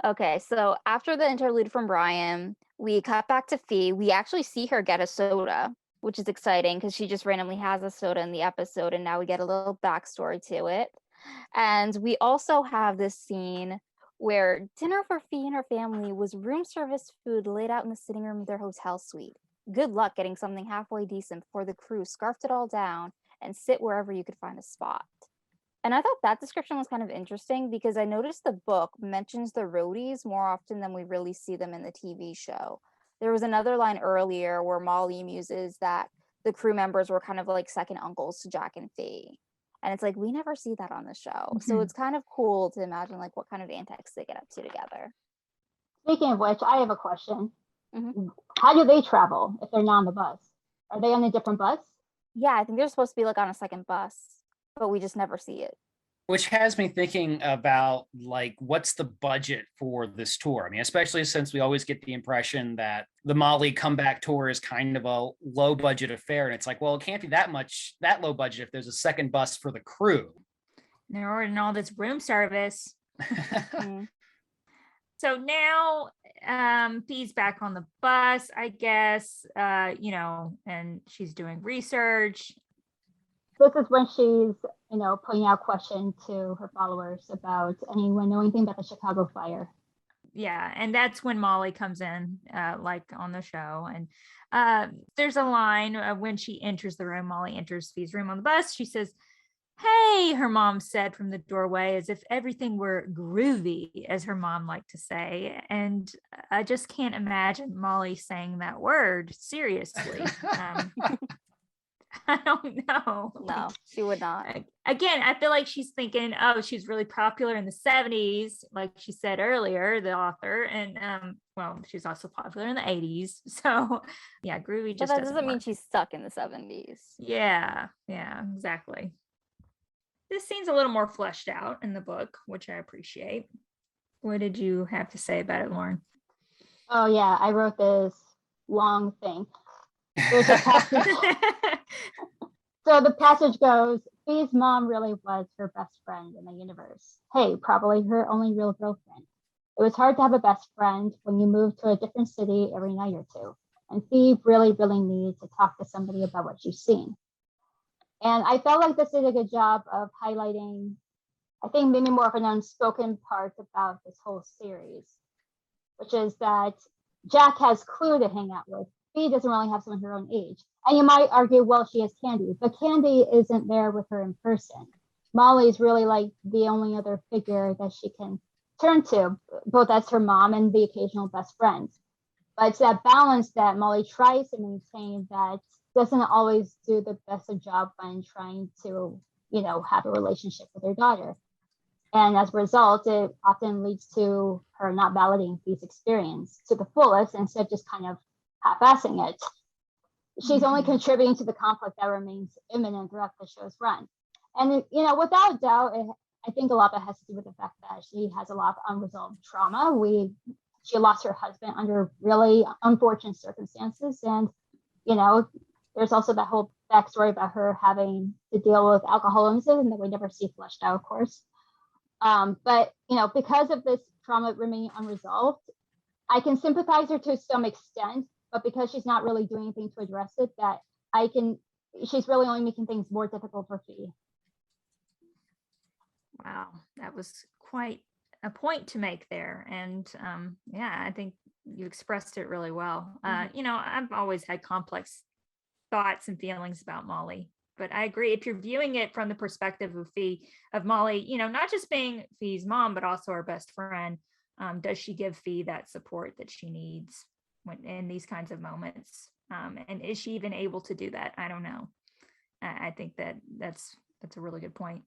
Okay, so after the interlude from Brian, we cut back to Fee. We actually see her get a soda, which is exciting because she just randomly has a soda in the episode, and now we get a little backstory to it. And we also have this scene where dinner for Fee and her family was room service food laid out in the sitting room of their hotel suite. Good luck getting something halfway decent before the crew scarfed it all down and sit wherever you could find a spot. And I thought that description was kind of interesting because I noticed the book mentions the roadies more often than we really see them in the TV show. There was another line earlier where Molly muses that the crew members were kind of like second uncles to Jack and Fee. And it's like, we never see that on the show. So Mhm. it's kind of cool to imagine like what kind of antics they get up to together. Speaking of which, I have a question. Mhm. How do they travel if they're not on the bus? Are they on a different bus? Yeah, I think they're supposed to be like on a second bus, but we just never see it. Which has me thinking about like what's the budget for this tour? I mean, especially since we always get the impression that the Molly comeback tour is kind of a low budget affair. And it's like, well, it can't be that low budget if there's a second bus for the crew. They're ordering all this room service. Mm. So now Fee's back on the bus, I guess, and she's doing research. This is when she's, putting out questions to her followers about anyone know anything about the Chicago fire. Yeah, and that's when Molly comes in, like on the show. And there's a line when she enters the room, Molly enters Fee's room on the bus. She says, "Hey," her mom said from the doorway, as if everything were groovy, as her mom liked to say. And I just can't imagine Molly saying that word seriously. I don't know. No, she would not. Again, I feel like she's thinking, oh, she's really popular in the 70s, like she said earlier, the author. And she's also popular in the 80s. So yeah, groovy But just that doesn't mean work. she's stuck in the 70s. Yeah, exactly. This scene's a little more fleshed out in the book, which I appreciate. What did you have to say about it, Lauren? Oh yeah, I wrote this long thing. There's a passage. So the passage goes, Fee's mom really was her best friend in the universe. Hey, probably her only real girlfriend. It was hard to have a best friend when you move to a different city every night or two. And Fee really, really needed to talk to somebody about what she's seen. And I felt like this did a good job of highlighting, I think, maybe more of an unspoken part about this whole series, which is that Jack has Clue to hang out with. Fee doesn't really have someone her own age. And you might argue, well, she has Candy, but Candy isn't there with her in person. Molly's really like the only other figure that she can turn to, both as her mom and the occasional best friend. But it's that balance that Molly tries to maintain that doesn't always do the best of job when trying to, have a relationship with her daughter. And as a result, it often leads to her not validating Fee's experience to the fullest, instead of just kind of half-assing it. She's only contributing to the conflict that remains imminent throughout the show's run. And, you know, without doubt, I think a lot of it has to do with the fact that she has a lot of unresolved trauma. She lost her husband under really unfortunate circumstances. And, you know, there's also that whole backstory about her having to deal with alcoholism that we never see fleshed out, of course. But, you know, because of this trauma remaining unresolved, I can sympathize her to some extent, but because she's not really doing anything to address it, she's really only making things more difficult for Fee. Wow, that was quite a point to make there. And yeah, I think you expressed it really well. You know, I've always had complex thoughts and feelings about Molly, but I agree. If you're viewing it from the perspective of Molly, you know, not just being Fee's mom, but also her best friend, does she give Fee that support that she needs when in these kinds of moments? And is she even able to do that? I don't know. I think that's a really good point.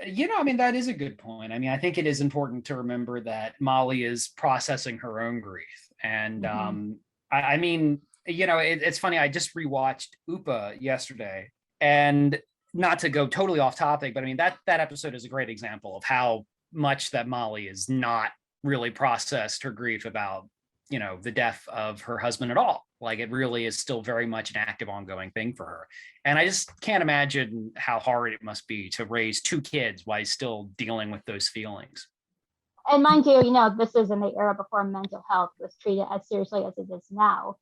You know, I mean, that is a good point. I mean, I think it is important to remember that Molly is processing her own grief. And I mean, you know, it's funny. I just rewatched Upa yesterday, and not to go totally off topic, but I mean, that episode is a great example of how much that Molly is not really processed her grief about, you know, the death of her husband at all. Like, it really is still very much an active, ongoing thing for her. And I just can't imagine how hard it must be to raise two kids while still dealing with those feelings. And mind you, you know, this is in the era before mental health was treated as seriously as it is now.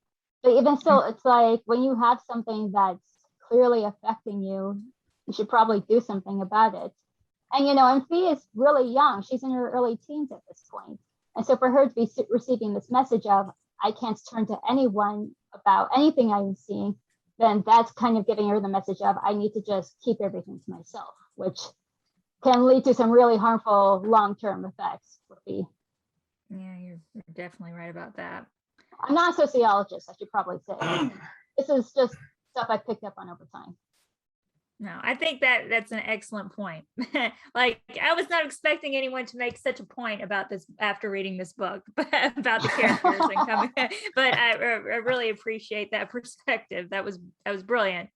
But even still, it's like when you have something that's clearly affecting you, you should probably do something about it. And, you know, and Fee is really young. She's in her early teens at this point. And so for her to be receiving this message of, I can't turn to anyone about anything I'm seeing, then that's kind of giving her the message of, I need to just keep everything to myself, which can lead to some really harmful long-term effects for Fee. Yeah, you're definitely right about that. I'm not a sociologist, I should probably say. This is just stuff I picked up on over time. No, I think that's an excellent point. Like, I was not expecting anyone to make such a point about this after reading this book, about the characters and coming. But I really appreciate that perspective. That was brilliant.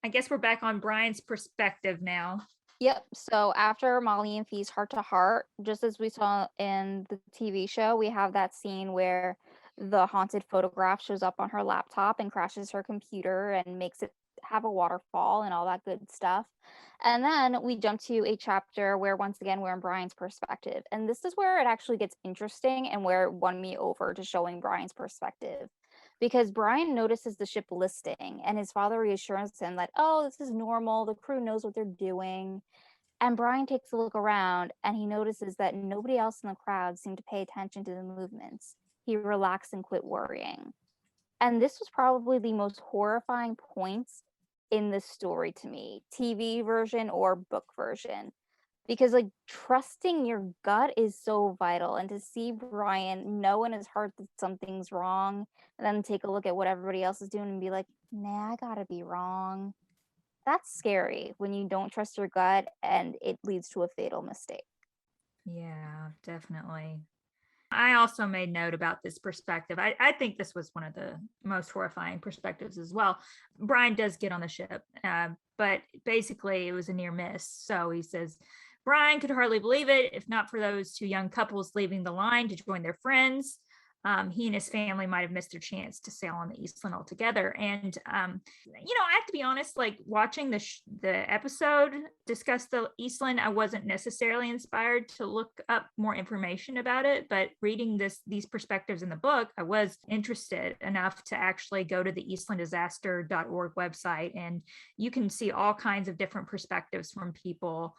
I guess we're back on Brian's perspective now. Yep. So after Molly and Fee's heart to heart, just as we saw in the TV show, we have that scene where the haunted photograph shows up on her laptop and crashes her computer and makes it have a waterfall and all that good stuff. And then we jump to a chapter where once again we're in Brian's perspective. And this is where it actually gets interesting and where it won me over to showing Brian's perspective. Because Brian notices the ship listing and his father reassures him that, oh, this is normal. The crew knows what they're doing. And Brian takes a look around and he notices that nobody else in the crowd seemed to pay attention to the movements. He relaxed and quit worrying. And this was probably the most horrifying points in this story to me, TV version or book version. Because like trusting your gut is so vital. And to see Brian know in his heart that something's wrong and then take a look at what everybody else is doing and be like, nah, I gotta be wrong. That's scary when you don't trust your gut and it leads to a fatal mistake. Yeah, definitely. I also made note about this perspective. I think this was one of the most horrifying perspectives as well. Brian does get on the ship, but basically it was a near miss. So he says, Brian could hardly believe it if not for those two young couples leaving the line to join their friends. He and his family might have missed their chance to sail on the Eastland altogether. And, you know, I have to be honest, like watching the episode discuss the Eastland, I wasn't necessarily inspired to look up more information about it, but reading these perspectives in the book, I was interested enough to actually go to the eastlanddisaster.org website, and you can see all kinds of different perspectives from people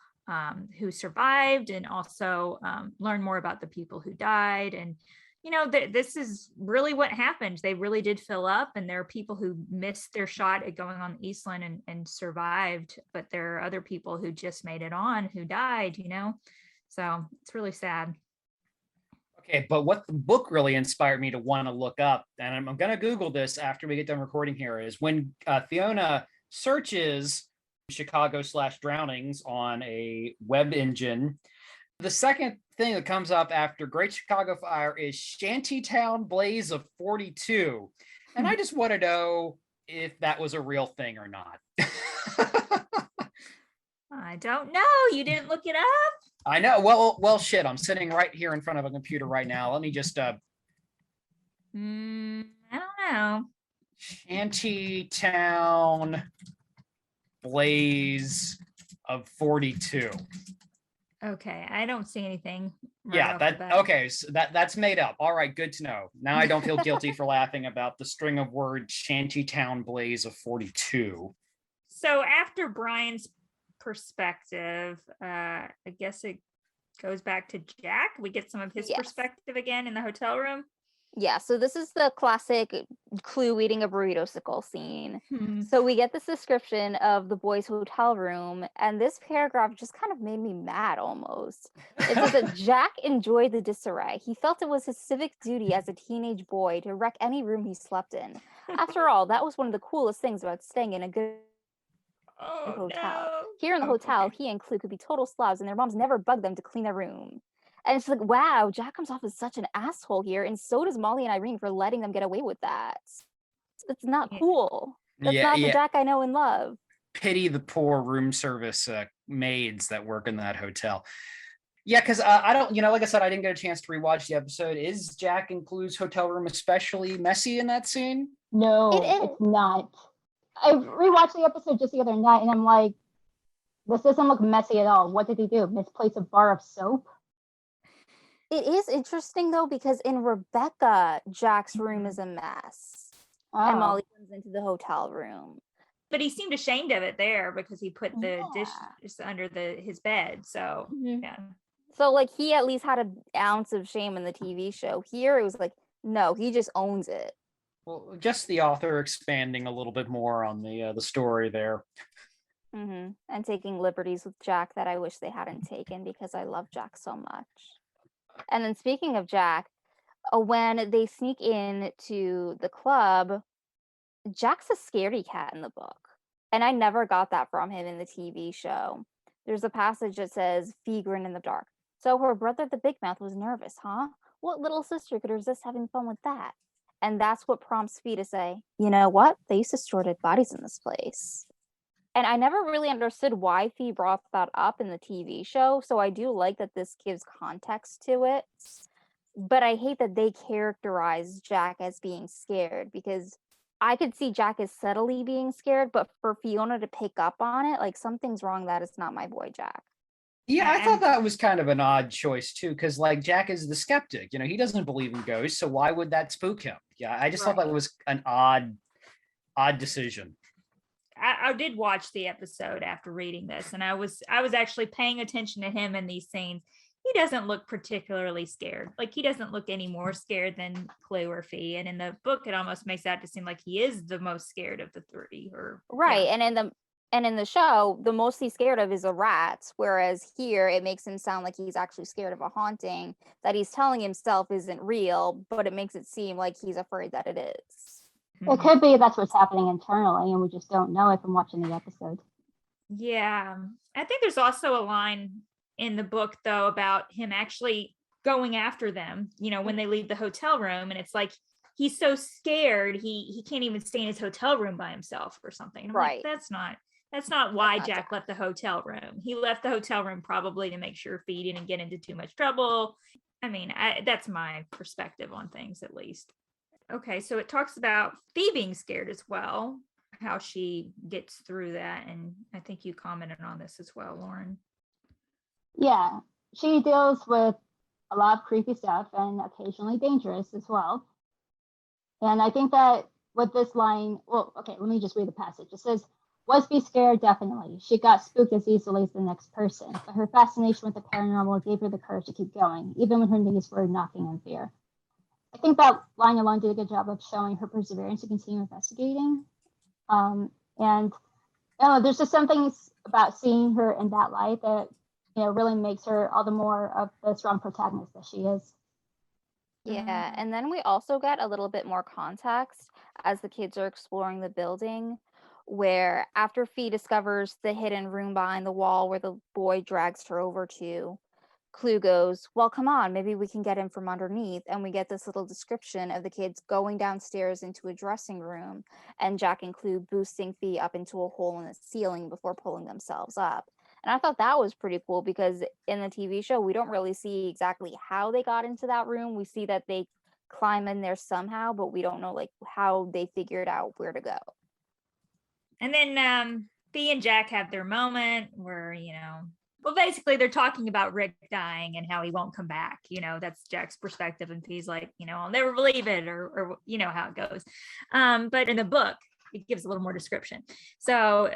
who survived, and also learn more about the people who died. And you know, this is really what happened. They really did fill up, and there are people who missed their shot at going on the Eastland and survived, but there are other people who just made it on who died, you know? So it's really sad. Okay, but what the book really inspired me to want to look up, and I'm going to Google this after we get done recording here, is when Fiona searches Chicago/drownings on a web engine, the second thing that comes up after Great Chicago Fire is Shantytown Blaze of 42. And I just want to know if that was a real thing or not. I don't know. You didn't look it up? I know. Well, shit. I'm sitting right here in front of a computer right now. Let me just I don't know. Shantytown Blaze of 42. Okay, I don't see anything right Yeah, off the that bat. okay. So that's made up. All right, good to know. Now I don't feel guilty for laughing about the string of words Shantytown Blaze of 42. So after Brian's perspective, I guess it goes back to Jack. We get some of his Yes. perspective again in the hotel room. Yeah, so this is the classic Clue eating a burrito-sicle scene. Hmm. So we get this description of the boys' hotel room, and this paragraph just kind of made me mad almost. It says that Jack enjoyed the disarray. He felt it was his civic duty as a teenage boy to wreck any room he slept in. After all, that was one of the coolest things about staying in a good Oh hotel. no. Here in the Oh, hotel, okay. he and Clue could be total slobs, and their moms never bugged them to clean their room. And it's like, wow, Jack comes off as such an asshole here, and so does Molly and Irene for letting them get away with that. That's not Yeah. cool. That's Yeah, not the yeah. Jack I know and love. Pity the poor room service maids that work in that hotel. Yeah, because I don't, like I said, I didn't get a chance to rewatch the episode. Is Jack and Clue's hotel room especially messy in that scene? No, It is. it's not. I rewatched the episode just the other night, and I'm like, this doesn't look messy at all. What did he do? Misplace a bar of soap? It is interesting though, because in Rebecca, Jack's room is a mess. And Oh, Molly comes into the hotel room. But he seemed ashamed of it there because he put the Yeah. dish under his bed. So Mhm. yeah. So like he at least had an ounce of shame in the TV show. Here it was like, no, he just owns it. Well, just the author expanding a little bit more on the story there. And taking liberties with Jack that I wish they hadn't taken because I love Jack so much. And then speaking of Jack, when they sneak in to the club, Jack's a scaredy cat in the book. And I never got that from him in the TV show. There's a passage that says, Fee grinned in the dark. So her brother, the big mouth, was nervous, huh? What little sister could resist having fun with that? And that's what prompts Fee to say, you know what? They used to store dead bodies in this place. And I never really understood why Fee brought that up in the TV show. So I do like that this gives context to it. But I hate that they characterize Jack as being scared because I could see Jack as subtly being scared, but for Fiona to pick up on it, like something's wrong. That is not my boy Jack. Yeah, I And thought that was kind of an odd choice too, because like Jack is the skeptic, he doesn't believe in ghosts, so why would that spook him? Yeah, I just thought that was an odd decision. I did watch the episode after reading this, and I was actually paying attention to him in these scenes. He doesn't look particularly scared. Like he doesn't look any more scared than Clue or Fee. And in the book, it almost makes out to seem like he is the most scared of the three. Or Right. yeah. And in the show, the most he's scared of is a rat, whereas here it makes him sound like he's actually scared of a haunting that he's telling himself isn't real, but it makes it seem like he's afraid that it is. it could be that's what's happening internally, and we just don't know it from watching the episode. Yeah. I think there's also a line in the book though about him actually going after them, when they leave the hotel room, and it's like he's so scared he can't even stay in his hotel room by himself or something. I'm Right. like, that's not why not Jack Jack. left the hotel room. He left the hotel room probably to make sure Fee didn't get into too much trouble. I mean, that's my perspective on things, at least. Okay, so it talks about Fee being scared as well, how she gets through that. And I think you commented on this as well, Lauren. Yeah, she deals with a lot of creepy stuff and occasionally dangerous as well. And I think that with this line, well, okay, let me just read the passage. It says, was Fee scared? Definitely. She got spooked as easily as the next person, but her fascination with the paranormal gave her the courage to keep going, even when her knees were knocking in fear. I think that line alone did a good job of showing her perseverance to continue investigating. And there's just some things about seeing her in that light that really makes her all the more of the strong protagonist that she is. Yeah, and then we also get a little bit more context as the kids are exploring the building, where after Fee discovers the hidden room behind the wall where the boy drags her over to, Clue goes, well, come on, maybe we can get him from underneath. And we get this little description of the kids going downstairs into a dressing room and Jack and Clue boosting Fee up into a hole in the ceiling before pulling themselves up. And I thought that was pretty cool because in the TV show, we don't really see exactly how they got into that room. We see that they climb in there somehow, but we don't know like how they figured out where to go. And then Fee and Jack have their moment where, well, basically they're talking about Rick dying and how he won't come back. That's Jack's perspective. And Fee's like, I'll never believe it, or how it goes. But in the book, it gives a little more description. So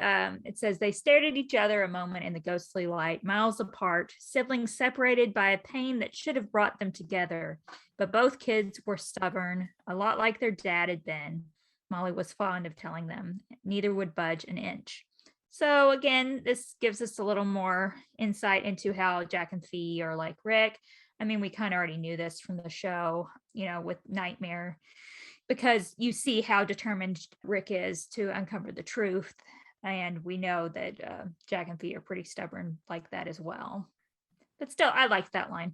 it says, they stared at each other a moment in the ghostly light, miles apart, siblings separated by a pain that should have brought them together. But both kids were stubborn, a lot like their dad had been. Molly was fond of telling them. Neither would budge an inch. So again, this gives us a little more insight into how Jack and Fee are like Rick. I mean, we kind of already knew this from the show, with Nightmare, because you see how determined Rick is to uncover the truth. And we know that Jack and Fee are pretty stubborn like that as well. But still, I liked that line.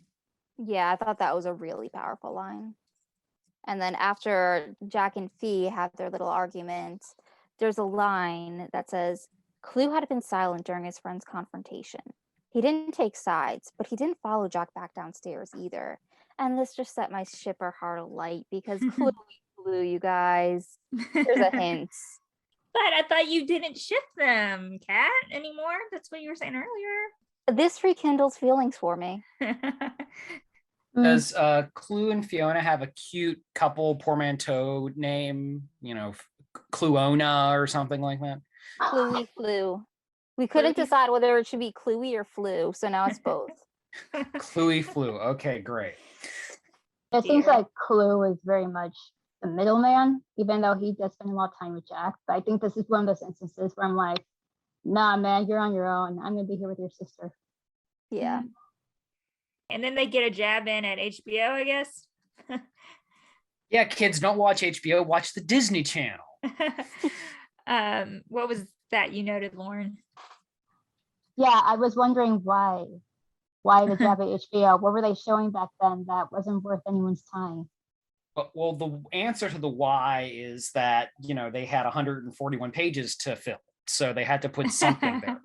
Yeah, I thought that was a really powerful line. And then after Jack and Fee have their little argument, there's a line that says, Clue had been silent during his friend's confrontation. He didn't take sides, but he didn't follow Jack back downstairs either. And this just set my shipper heart alight because Clue, you guys. There's a hint. But I thought you didn't ship them, Kat, anymore. That's what you were saying earlier. This rekindles feelings for me. Does Clue and Fiona have a cute couple portmanteau name? Cluona or something like that? Cluey Flu. We couldn't decide whether it should be Cluey or Flu, so now it's both. Cluey Flu. Okay, great. It seems like Clue is very much the middleman, even though he does spend a lot of time with Jack. But I think this is one of those instances where I'm like, nah, man, you're on your own. I'm going to be here with your sister. Yeah. And then they get a jab in at HBO, I guess. Yeah, kids, don't watch HBO, watch the Disney Channel. What was that you noted, Lauren? Yeah, I was wondering why the jab at HBO. What were they showing back then that wasn't worth anyone's time? Well, the answer to the why is that, they had 141 pages to fill. So they had to put something there.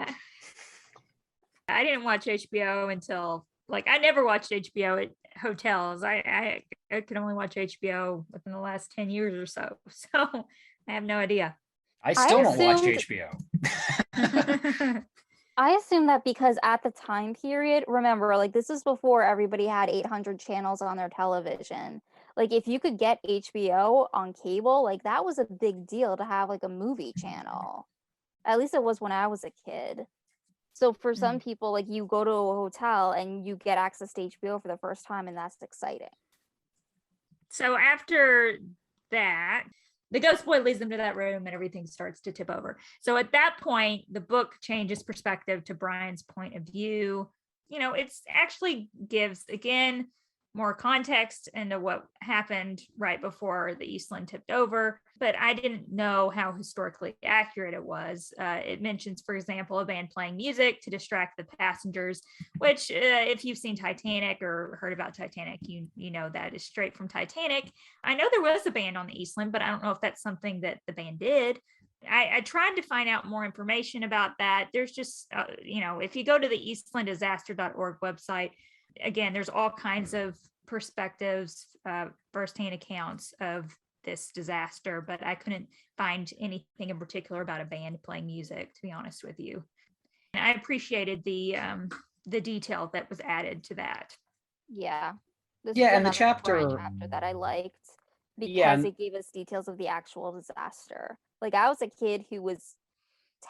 I didn't watch HBO until, I never watched HBO at hotels. I could only watch HBO within the last 10 years or so. So I have no idea. I still don't watch assumed- HBO. I assume that because at the time period, remember, this is before everybody had 800 channels on their television. If you could get HBO on cable, that was a big deal to have a movie channel. At least it was when I was a kid. So for some people, you go to a hotel and you get access to HBO for the first time, and that's exciting. So after that, the ghost boy leads them to that room and everything starts to tip over. So at that point, the book changes perspective to Brian's point of view. It's actually gives, again, more context into what happened right before the Eastland tipped over, but I didn't know how historically accurate it was. It mentions, for example, a band playing music to distract the passengers, which if you've seen Titanic or heard about Titanic, you know that is straight from Titanic. I know there was a band on the Eastland, but I don't know if that's something that the band did. I tried to find out more information about that. There's just, if you go to the eastlanddisaster.org website, again, there's all kinds of perspectives, firsthand accounts of this disaster, but I couldn't find anything in particular about a band playing music, to be honest with you. And I appreciated the detail that was added to that. Yeah. This Yeah, was and the another chapter chapter that I liked because Yeah. it gave us details of the actual disaster. I was a kid who was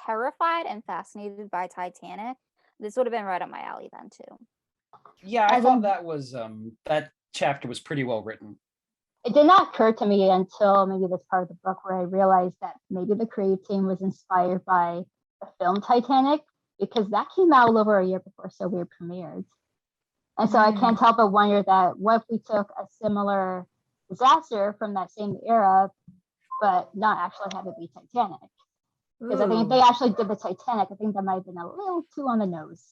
terrified and fascinated by Titanic. This would have been right up my alley then too. Yeah, I I thought think- that was that chapter was pretty well written. It did not occur to me until maybe this part of the book where I realized that maybe the creative team was inspired by the film Titanic, because that came out a little over a year before So Weird premiered. And so I can't help but wonder that what if we took a similar disaster from that same era, but not actually have it be Titanic? Because I think if they actually did the Titanic, I think that might have been a little too on the nose.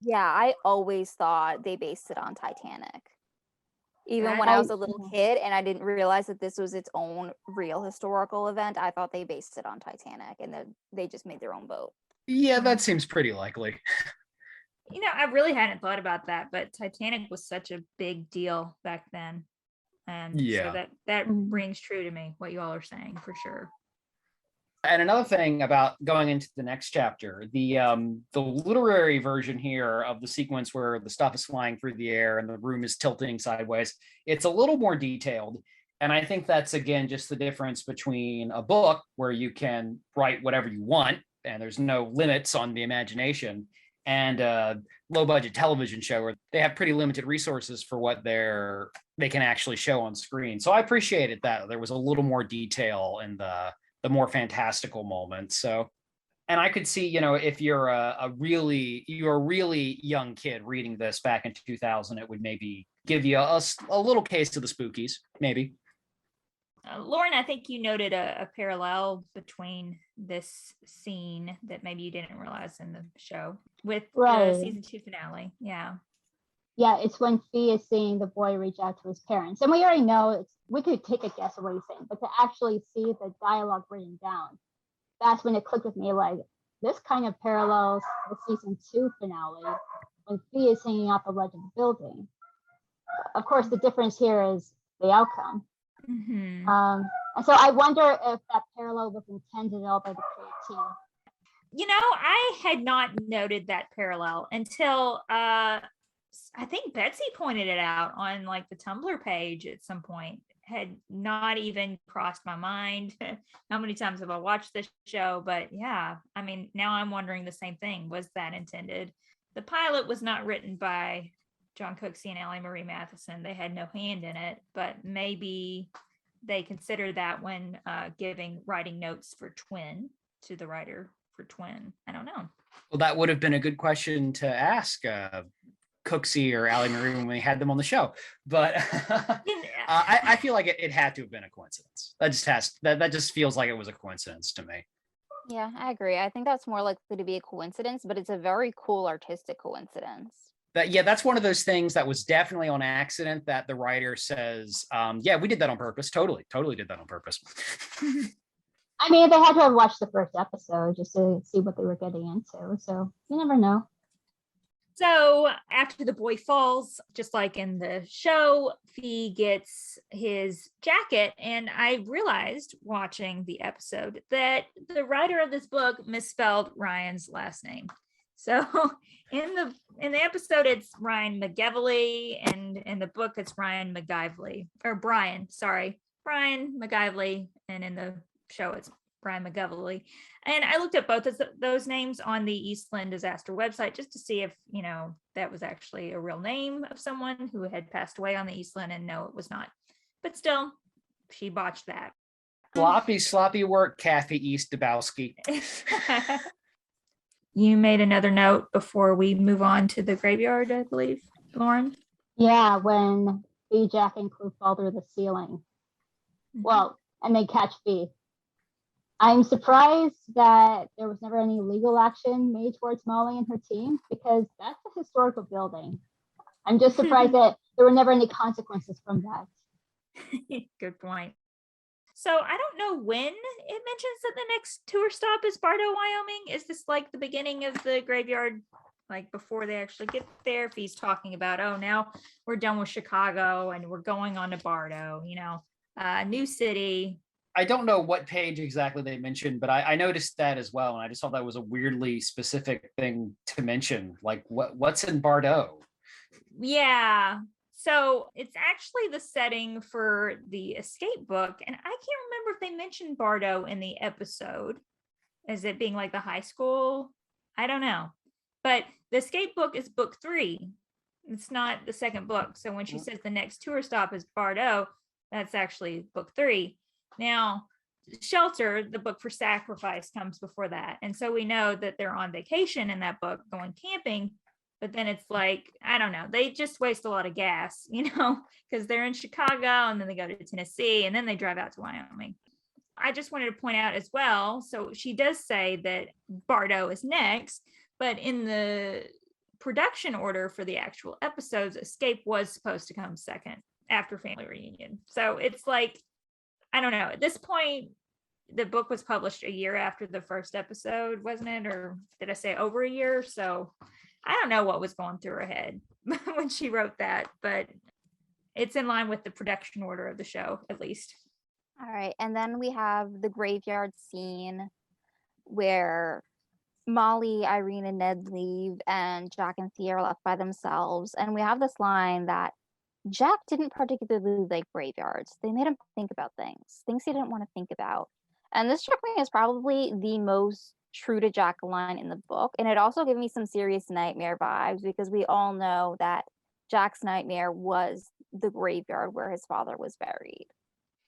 Yeah, I always thought they based it on Titanic. Even when I was a little kid and I didn't realize that this was its own real historical event, I thought they based it on Titanic and then they just made their own boat. Yeah, that seems pretty likely. I really hadn't thought about that, but Titanic was such a big deal back then. And Yeah. so that Mhm. rings true to me, what you all are saying for sure. And another thing about going into the next chapter, the literary version here of the sequence where the stuff is flying through the air and the room is tilting sideways, it's a little more detailed. And I think that's, again, just the difference between a book where you can write whatever you want and there's no limits on the imagination, and a low budget television show where they have pretty limited resources for what they can actually show on screen. So I appreciated that there was a little more detail in the more fantastical moments. So, and I could see, if you're a really young kid reading this back in 2000, it would maybe give you a little case of the spookies, maybe. Lauren, I think you noted a parallel between this scene that maybe you didn't realize in the show with the Right. season 2 finale. Yeah. Yeah, it's when Fee is seeing the boy reach out to his parents. And we already know we could take a guess of what he's saying, but to actually see the dialogue written down, that's when it clicked with me, like, this kind of parallels the season 2 finale when Fee is hanging out the ledge of the building. Of course, the difference here is the outcome. Mm-hmm. And so I wonder if that parallel was intended at all by the creative team. I had not noted that parallel until I think Betsy pointed it out on like the Tumblr page at some point. Had not even crossed my mind. How many times have I watched this show? But yeah, I mean, now I'm wondering the same thing. Was that intended? The pilot was not written by John Cooksey and Ellie Marie Matheson. They had no hand in it, but maybe they considered that when giving writing notes for Twin to the writer for Twin. I don't know. Well, that would have been a good question to ask Cooksey or Allie Marie when we had them on the show, but I feel like it had to have been a coincidence. That just feels like it was a coincidence to me. Yeah, I agree. I think that's more likely to be a coincidence, but it's a very cool artistic coincidence. That's one of those things that was definitely on accident that the writer says, yeah, we did that on purpose. Totally did that on purpose. I mean, they had to have watched the first episode just to see what they were getting into. So you never know. So after the boy falls, just like in the show, Fee gets his jacket. And I realized watching the episode that the writer of this book misspelled Ryan's last name. So in the episode, it's Ryan McGevely, and in the book, it's Ryan McGively, or Brian McGively, and in the show, it's Brian McGovely. And I looked at both of those names on the Eastland Disaster website just to see if, that was actually a real name of someone who had passed away on the Eastland, and no, it was not. But still, she botched that. Sloppy work, Kathy East Dabowski. You made another note before we move on to the graveyard, I believe, Lauren. Yeah, when Fee, Jack, and Clue fall through the ceiling. Well, and they catch Fee. I'm surprised that there was never any legal action made towards Molly and her team, because that's a historical building. I'm just surprised that there were never any consequences from that. Good point. So I don't know when it mentions that the next tour stop is Bardo, Wyoming. Is this like the beginning of the graveyard, like before they actually get there? If he's talking about, oh, now we're done with Chicago and we're going on to Bardo, new city. I don't know what page exactly they mentioned, but I noticed that as well. And I just thought that was a weirdly specific thing to mention. Like what's in Bardo? Yeah. So it's actually the setting for the escape book. And I can't remember if they mentioned Bardo in the episode as it being like the high school. I don't know. But the escape book is book 3. It's not the second book. So when she says the next tour stop is Bardo, that's actually book 3. Now, Shelter, the book for sacrifice, comes before that. And so we know that they're on vacation in that book going camping. But then it's like, I don't know, they just waste a lot of gas, because they're in Chicago and then they go to Tennessee and then they drive out to Wyoming. I just wanted to point out as well. So she does say that Bardo is next, but in the production order for the actual episodes, Escape was supposed to come second after Family Reunion. So it's like, I don't know, at this point, the book was published a year after the first episode, wasn't it? Or did I say over a year? So I don't know what was going through her head when she wrote that, but it's in line with the production order of the show, at least. All right. And then we have the graveyard scene where Molly, Irene, and Ned leave, and Jack and Thea are left by themselves. And we have this line that Jack didn't particularly like graveyards. They made him think about things he didn't want to think about. And this struck me as probably the most true to Jack line in the book. And it also gave me some serious nightmare vibes because we all know that Jack's nightmare was the graveyard where his father was buried.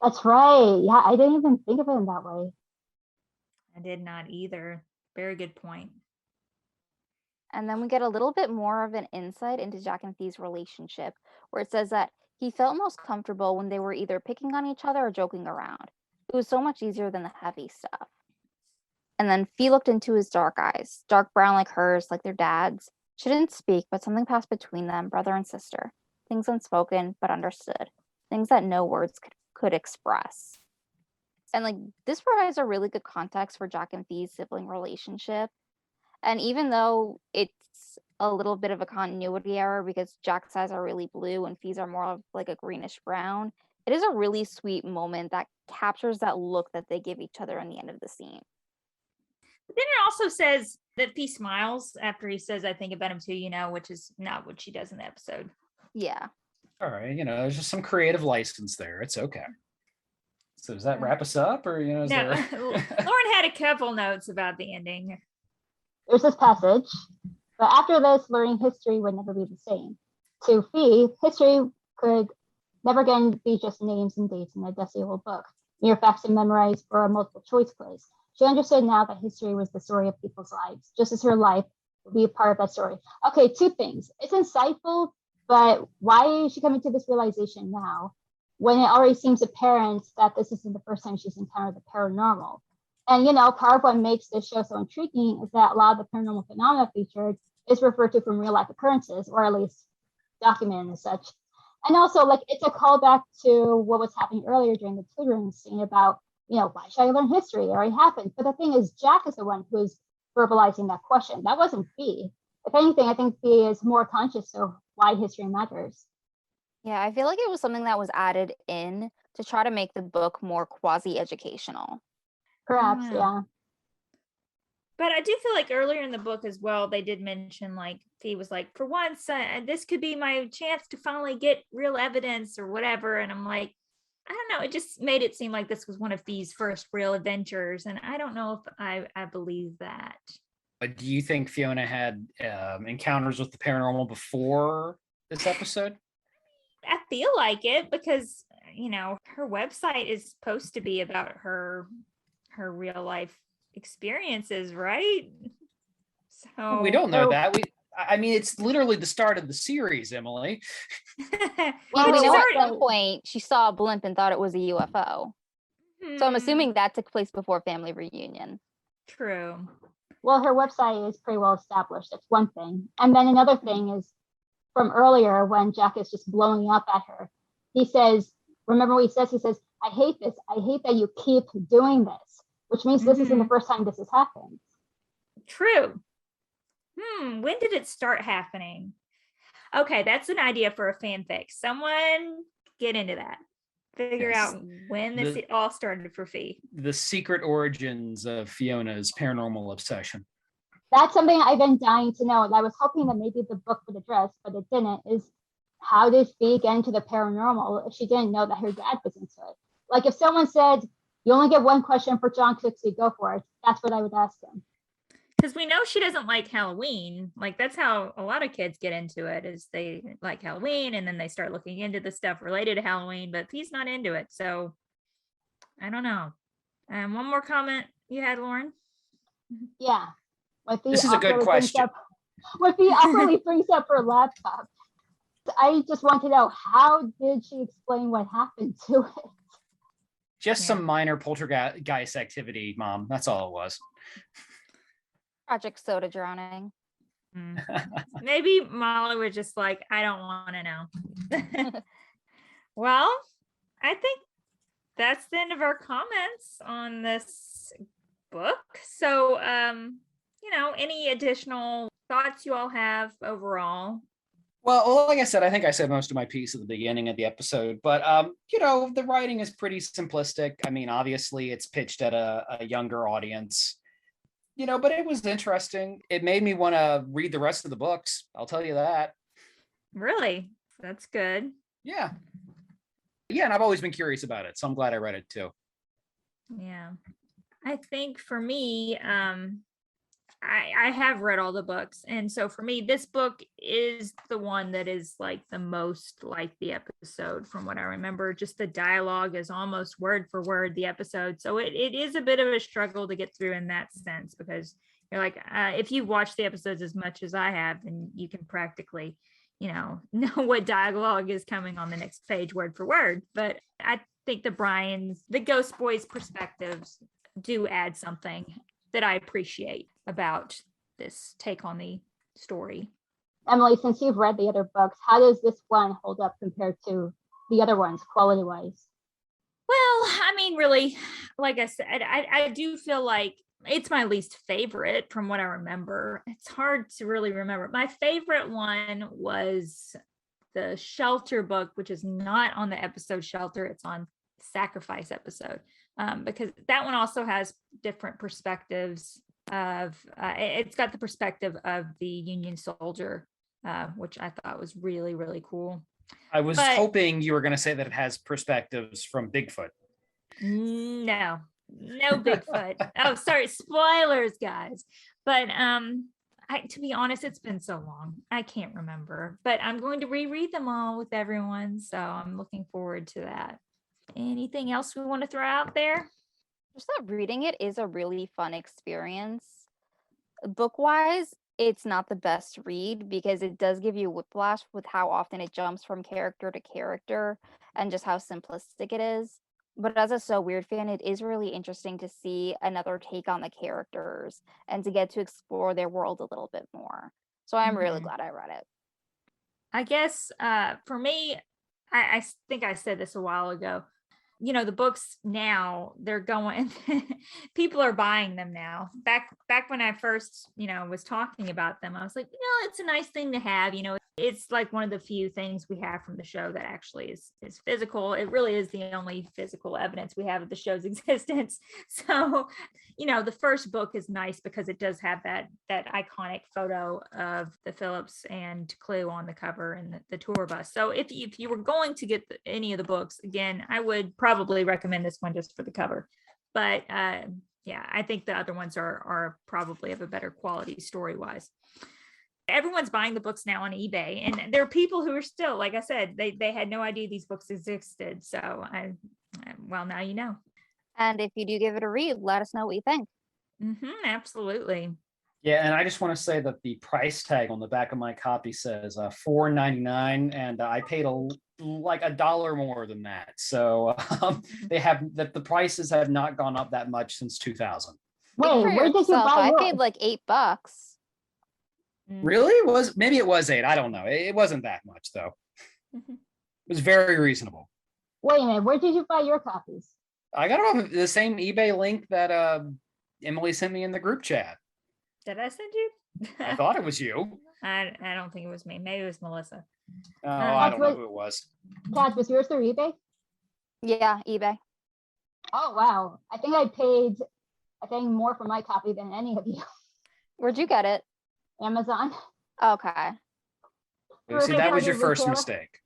That's right. Yeah, I didn't even think of it in that way. I did not either. Very good point. And then we get a little bit more of an insight into Jack and Thea's relationship, where it says that he felt most comfortable when they were either picking on each other or joking around. It was so much easier than the heavy stuff. And then Fee looked into his dark eyes, dark brown like hers, like their dad's. She didn't speak, but something passed between them, brother and sister. Things unspoken, but understood. Things that no words could express. And like this provides a really good context for Jack and Thea's sibling relationship. And even though it's a little bit of a continuity error because Jack's eyes are really blue and Fee's are more of like a greenish brown, it is a really sweet moment that captures that look that they give each other in the end of the scene. But then it also says that Fee smiles after he says, I think about him too, which is not what she does in the episode. Yeah. All right, there's just some creative license there. It's okay. So does that wrap us up, or is No, there? Lauren had a couple notes about the ending. There's this passage, but after this, learning history would never be the same. To Fee, history could never again be just names and dates in a dusty old book, mere facts to memorize for a multiple choice quiz. She understood now that history was the story of people's lives, just as her life would be a part of that story. Okay, two things. It's insightful, but why is she coming to this realization now when it already seems apparent that this isn't the first time she's encountered the paranormal? And, part of what makes this show so intriguing is that a lot of the paranormal phenomena featured is referred to from real life occurrences, or at least documented as such. And also, it's a callback to what was happening earlier during the tutoring scene about, why should I learn history? It already happened. But the thing is, Jack is the one who's verbalizing that question. That wasn't Fee. If anything, I think Fee is more conscious of why history matters. Yeah, I feel like it was something that was added in to try to make the book more quasi-educational. Perhaps, yeah. But I do feel like earlier in the book as well, they did mention Fee was like, for once, this could be my chance to finally get real evidence or whatever. And I'm like, I don't know. It just made it seem like this was one of Fee's first real adventures. And I don't know if I believe that. But do you think Fiona had encounters with the paranormal before this episode? I feel like it because, her website is supposed to be about her real life experiences, right? So We don't know that. It's literally the start of the series, Emily. Well, But at some point she saw a blimp and thought it was a UFO. So I'm assuming that took place before family reunion. True. Well, her website is pretty well established. That's one thing. And then another thing is from earlier when Jack is just blowing up at her. He says, remember what he says? He says, I hate this. I hate that you keep doing this, which means this isn't the first time this has happened. True. When did it start happening? Okay, that's an idea for a fanfic. Someone get into that. Figure out when this all started for Fee. The secret origins of Fiona's paranormal obsession. That's something I've been dying to know. And I was hoping that maybe the book would address, but it didn't, is how did Fee get into the paranormal if she didn't know that her dad was into it? Like if someone said, you only get one question for John Cooksey, go for it. That's what I would ask him. Because we know she doesn't like Halloween. That's how a lot of kids get into it, is they like Halloween and then they start looking into the stuff related to Halloween, but Fee's not into it. So I don't know. One more comment you had, Lauren? Yeah. This is a good question. When Fee awkwardly brings up her laptop, I just want to know, how did she explain what happened to it? Just some minor poltergeist activity, Mom. That's all it was. Project Soda drowning. Maybe Molly was just like, I don't want to know. Well, I think that's the end of our comments on this book. So, any additional thoughts you all have overall. Well, like I said, I think I said most of my piece at the beginning of the episode, but the writing is pretty simplistic. I mean, obviously it's pitched at a younger audience, but it was interesting. It made me want to read the rest of the books. I'll tell you that. Really? That's good. Yeah. Yeah, and I've always been curious about it, so I'm glad I read it too. Yeah. I think for me, I have read all the books. And so for me, this book is the one that is like the most like the episode from what I remember. Just the dialogue is almost word for word the episode. So it is a bit of a struggle to get through in that sense, because you're like, if you watch the episodes as much as I have, then you can practically, know what dialogue is coming on the next page word for word. But I think the Ghost Boys perspectives do add something that I appreciate about this take on the story. Emily, since you've read the other books, how does this one hold up compared to the other ones, quality-wise? Well, I mean, really, like I said, I do feel like it's my least favorite from what I remember. It's hard to really remember. My favorite one was the Shelter book, which is not on the episode Shelter. It's on Sacrifice episode, because that one also has different perspectives of, it's got the perspective of the Union soldier, which I thought was really, really cool. I was hoping you were going to say that it has perspectives from Bigfoot. No Bigfoot. Oh, sorry, spoilers, guys. But to be honest, it's been so long, I can't remember. But I'm going to reread them all with everyone, so I'm looking forward to that. Anything else we want to throw out there? Just that reading it is a really fun experience. Book-wise, it's not the best read because it does give you whiplash with how often it jumps from character to character and just how simplistic it is. But as a So Weird fan, it is really interesting to see another take on the characters and to get to explore their world a little bit more. So I'm really glad I read it. I guess for me, I think I said this a while ago. The books now, they're going, people are buying them now. Back when I first, was talking about them, I was like, it's a nice thing to have, it's like one of the few things we have from the show that actually is physical. It really is the only physical evidence we have of the show's existence. So, the first book is nice because it does have that iconic photo of the Phillips and Clue on the cover and the tour bus. So if you were going to get any of the books, again, I would probably recommend this one just for the cover. But yeah, I think the other ones are probably of a better quality story-wise. Everyone's buying the books now on eBay, and there are people who are still, like I said, they had no idea these books existed. So well, now you know. And if you do give it a read, let us know what you think. Absolutely. Yeah, and I just want to say that the price tag on the back of my copy says $4.99, and I paid like $1 more than that. So the prices have not gone up that much since 2000. Wait, where did you buy I yours? paid like $8. Really? Maybe it was 8. I don't know. It wasn't that much though. It was very reasonable. Wait a minute, where did you buy your copies? I got it off the same eBay link that Emily sent me in the group chat. Did I send you? I thought it was you. I don't think it was me. Maybe it was Melissa. Oh, I don't know who it was. Kat, was yours through eBay? Yeah, eBay. Oh, wow. I think I paid more for my copy than any of you. Where'd you get it? Amazon. Okay. See, that was your first mistake.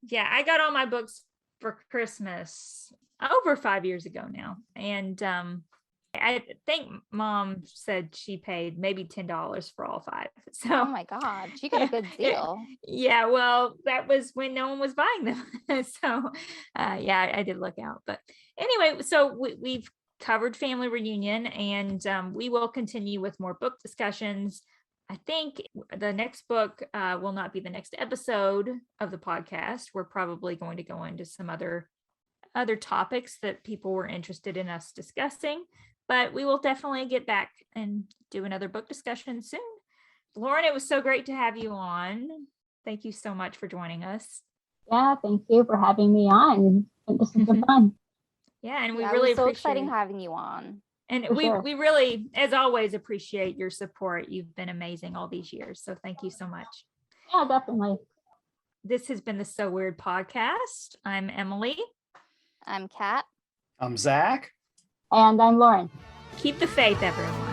Yeah, I got all my books for Christmas over 5 years ago now. And I think Mom said she paid maybe $10 for all 5. So oh my God, she got a good deal. Yeah, well, that was when no one was buying them. So yeah, I did look out. But anyway, so we've covered Family Reunion, and we will continue with more book discussions. I think the next book will not be the next episode of the podcast. We're probably going to go into some other topics that people were interested in us discussing, but we will definitely get back and do another book discussion soon. Lauren, it was so great to have you on. Thank you so much for joining us. Yeah, thank you for having me on. This has been fun. Yeah, and we It really was so appreciate exciting having you on. And For we sure. we really, as always, appreciate your support. You've been amazing all these years. So thank you so much. Yeah, definitely. This has been the So Weird podcast. I'm Emily. I'm Kat. I'm Zach. And I'm Lauren. Keep the faith, everyone.